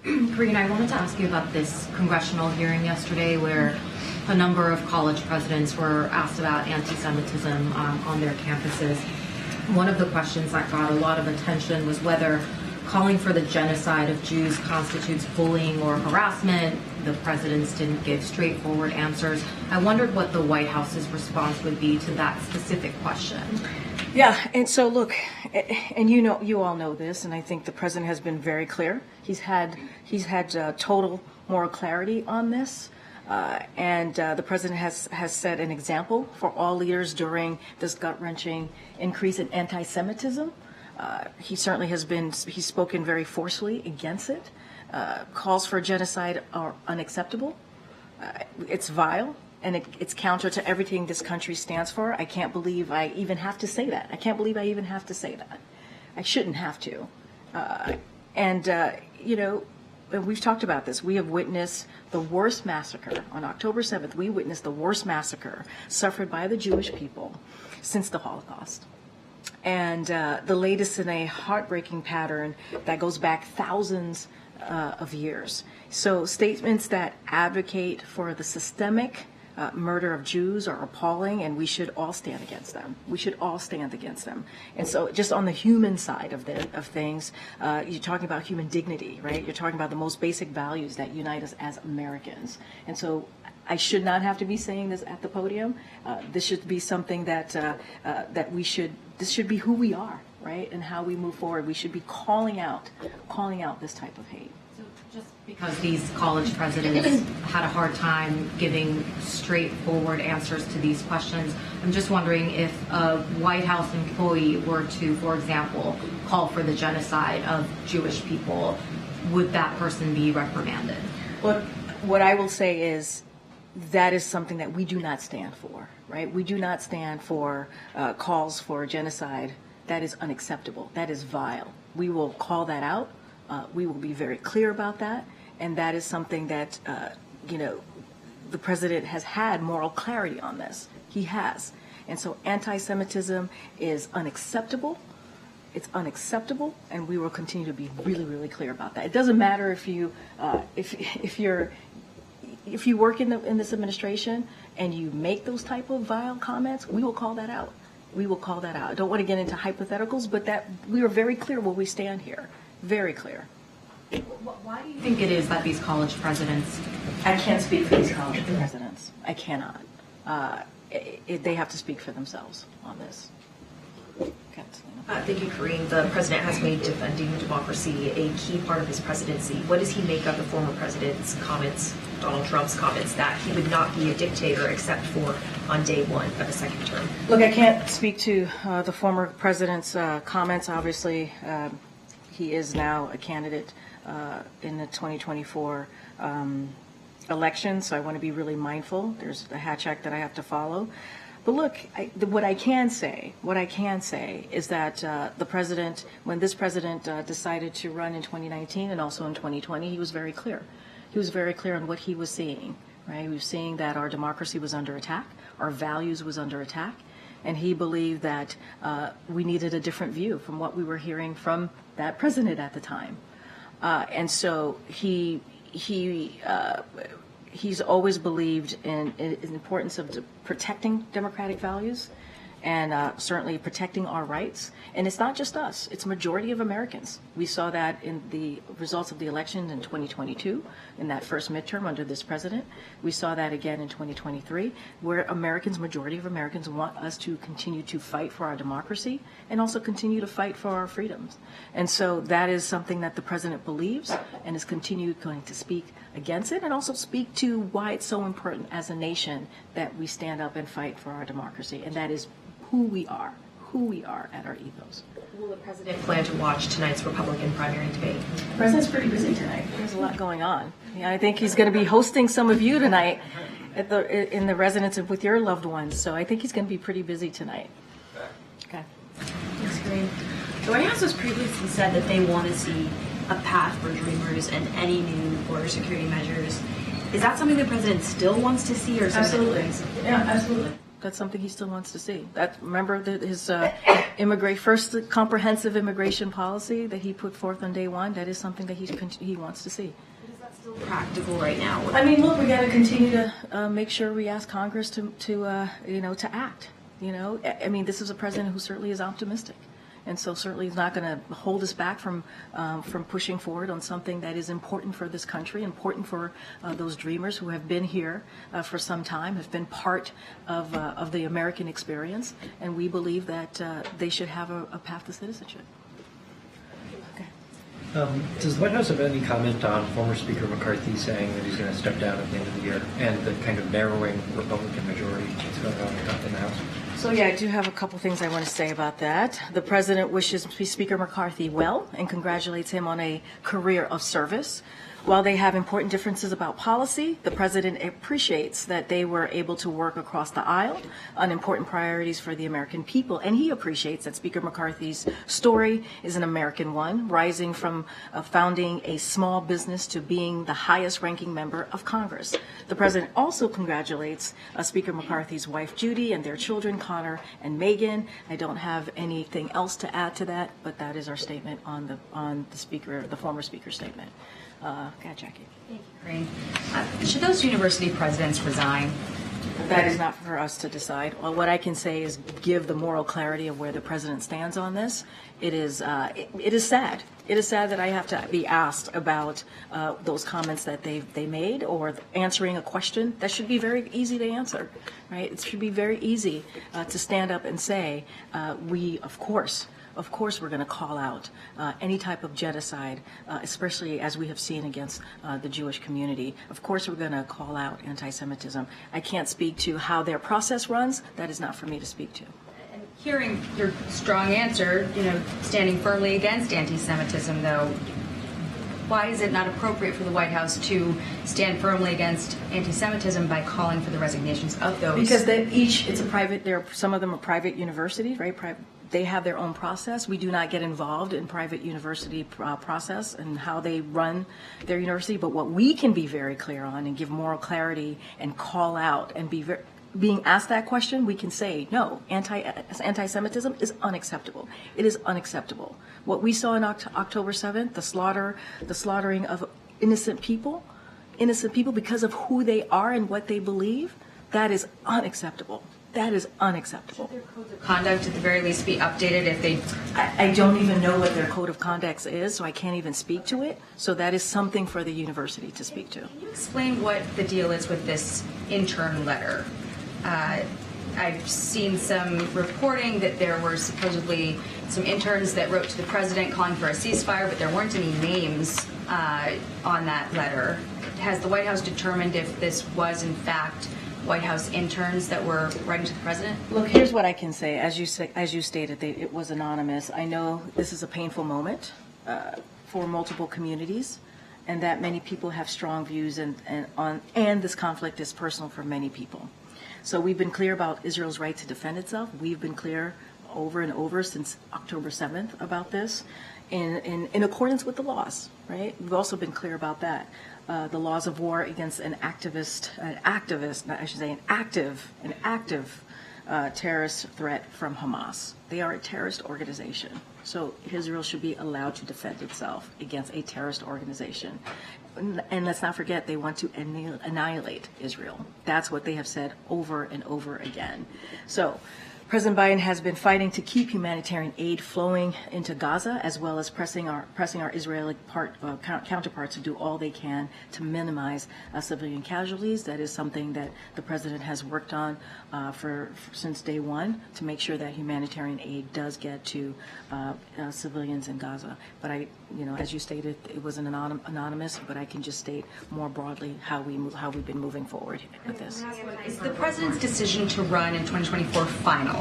Karine, I wanted to ask you about this congressional hearing yesterday where a number of college presidents were asked about anti-Semitism on their campuses. One of the questions that got a lot of attention was whether calling for the genocide of Jews constitutes bullying or harassment. The presidents didn't give straightforward answers. I wondered what the White House's response would be to that specific question. Yeah, and so look, and you all know this, and I think the president has been very clear. He's had total moral clarity on this. And the president has set an example for all leaders during this gut-wrenching increase in anti-Semitism. He certainly he's spoken very forcefully against it. Calls for genocide are unacceptable. It's vile, and it's counter to everything this country stands for. I can't believe I even have to say that. I shouldn't have to. We've talked about this. We have witnessed the worst massacre. On October 7th, we witnessed the worst massacre suffered by the Jewish people since the Holocaust. And the latest in a heartbreaking pattern that goes back thousands of years. So statements that advocate for the systemic murder of Jews are appalling, and we should all stand against them. And so just on the human side of things, you're talking about human dignity, right? You're talking about the most basic values that unite us as Americans. And so I should not have to be saying this at the podium. This should be something that this should be who we are, right? And how we move forward. We should be calling out this type of hate. So just because these college presidents had a hard time giving straightforward answers to these questions, I'm just wondering if a White House employee were to, for example, call for the genocide of Jewish people, would that person be reprimanded? Well, what I will say is, that is something that we do not stand for, right? We do not stand for calls for genocide. That is unacceptable. That is vile. We will call that out. We will be very clear about that. And that is something that, the president has had moral clarity on this. He has. And so anti-Semitism is unacceptable. It's unacceptable, and we will continue to be really, really clear about that. It doesn't matter if you if you work in this administration and you make those type of vile comments, we will call that out. We will call that out. I don't want to get into hypotheticals, but that we are very clear where we stand here. Very clear. Why do you think it is that these college presidents? I can't speak for these college presidents. I cannot. They have to speak for themselves on this. Thank you, Karine. The president has made defending democracy a key part of his presidency. What does he make of the former president's comments, Donald Trump's comments, that he would not be a dictator except for on day one of a second term? Look, I can't speak to the former president's comments. Obviously, he is now a candidate in the 2024 election, so I want to be really mindful. There's a Hatch Act that I have to follow. But look, what I can say is that the president, when this president decided to run in 2019 and also in 2020, he was very clear. He was very clear on what he was seeing, right? He was seeing that our democracy was under attack, our values was under attack, and he believed that we needed a different view from what we were hearing from that president at the time. And so he's always believed in the importance of protecting democratic values and certainly protecting our rights. And it's not just us, it's a majority of Americans. We saw that in the results of the election in 2022, in that first midterm under this president. We saw that again in 2023, where majority of Americans want us to continue to fight for our democracy and also continue to fight for our freedoms. And so that is something that the president believes and is continued going to speak against it and also speak to why it's so important as a nation that we stand up and fight for our democracy. And that is who we are at our ethos. Will the president plan to watch tonight's Republican primary debate? The president's pretty busy tonight. There's a lot going on. Yeah, I think he's going to be hosting some of you tonight in the residence with your loved ones. So I think he's going to be pretty busy tonight. Okay. Thanks, Karine. The White House has previously said that they want to see a path for Dreamers and any new border security measures. Is that something the president still wants to see, or absolutely? Yeah, absolutely. That's something he still wants to see. Remember his first comprehensive immigration policy that he put forth on day one. That is something that he wants to see. Is that still practical right now? I mean, look, we got to continue to make sure we ask Congress to act. I mean, this is a president who certainly is optimistic. And so certainly is not going to hold us back from pushing forward on something that is important for this country, important for those Dreamers who have been here for some time, have been part of the American experience, and we believe that they should have a path to citizenship. Okay. Does the White House have any comment on former Speaker McCarthy saying that he's going to step down at the end of the year and the kind of narrowing Republican majority that's going on in the House? So yeah, I do have a couple things I want to say about that. The president wishes Speaker McCarthy well and congratulates him on a career of service. While they have important differences about policy, the president appreciates that they were able to work across the aisle on important priorities for the American people. And he appreciates that Speaker McCarthy's story is an American one, rising from founding a small business to being the highest ranking member of Congress. The president also congratulates Speaker McCarthy's wife, Judy, and their children, Connor and Megan. I don't have anything else to add to that, but that is our statement on the former speaker's statement. Jackie. Thank you, Karine. Should those university presidents resign? That is not for us to decide. Well, what I can say is give the moral clarity of where the president stands on this. It is sad. It is sad that I have to be asked about those comments that they made or answering a question that should be very easy to answer, right? It should be very easy to stand up and say, we, of course, we're going to call out any type of genocide, especially as we have seen against the Jewish community. Of course, we're going to call out anti-Semitism. I can't speak to how their process runs. That is not for me to speak to. And hearing your strong answer, standing firmly against anti-Semitism, though, why is it not appropriate for the White House to stand firmly against anti-Semitism by calling for the resignations of those? Because some of them are private universities, right? They have their own process. We do not get involved in private university process and how they run their university. But what we can be very clear on and give moral clarity and call out and be being asked that question, we can say, no, anti-Semitism is unacceptable. It is unacceptable. What we saw on October 7th, the slaughtering of innocent people because of who they are and what they believe, that is unacceptable. That is unacceptable. Should their codes of conduct at the very least be updated if they... I don't even know what their code of conduct is, so I can't even speak to it. So that is something for the university to speak to. Can you explain what the deal is with this intern letter? I've seen some reporting that there were supposedly some interns that wrote to the president calling for a ceasefire, but there weren't any names on that letter. Has the White House determined if this was in fact White House interns that were writing to the president? Look, here's what I can say. As you stated, it was anonymous. I know this is a painful moment for multiple communities, and that many people have strong views, and this conflict is personal for many people. So we've been clear about Israel's right to defend itself. We've been clear over and over since October 7th about this, in accordance with the laws. Right? We've also been clear about that. The laws of war against an active terrorist threat from Hamas. They are a terrorist organization. So Israel should be allowed to defend itself against a terrorist organization. And let's not forget, they want to annihilate Israel. That's what they have said over and over again. So President Biden has been fighting to keep humanitarian aid flowing into Gaza, as well as pressing our Israeli counterparts to do all they can to minimize civilian casualties. That is something that the president has worked on since day one, to make sure that humanitarian aid does get to civilians in Gaza. But as you stated, it was anonymous. But I can just state more broadly how we've been moving forward with this. Is the president's decision to run in 2024 final?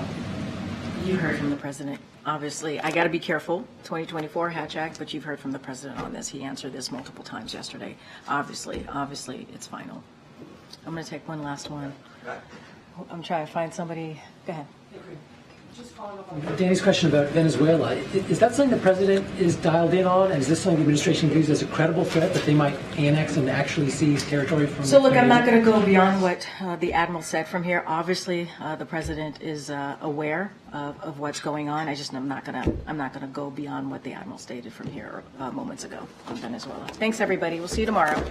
You heard from the president. Obviously, I got to be careful. 2024 Hatch Act, but you've heard from the president on this. He answered this multiple times yesterday. Obviously, it's final. I'm going to take one last one. I'm trying to find somebody. Go ahead. Just following up on Danny's question about Venezuela, is that something the president is dialed in on? And is this something the administration views as a credible threat that they might annex and actually seize territory from? So look, I'm not going to go beyond what the admiral said from here. Obviously, the president is aware of what's going on. I'm not going to go beyond what the admiral stated from here moments ago on Venezuela. Thanks, everybody. We'll see you tomorrow.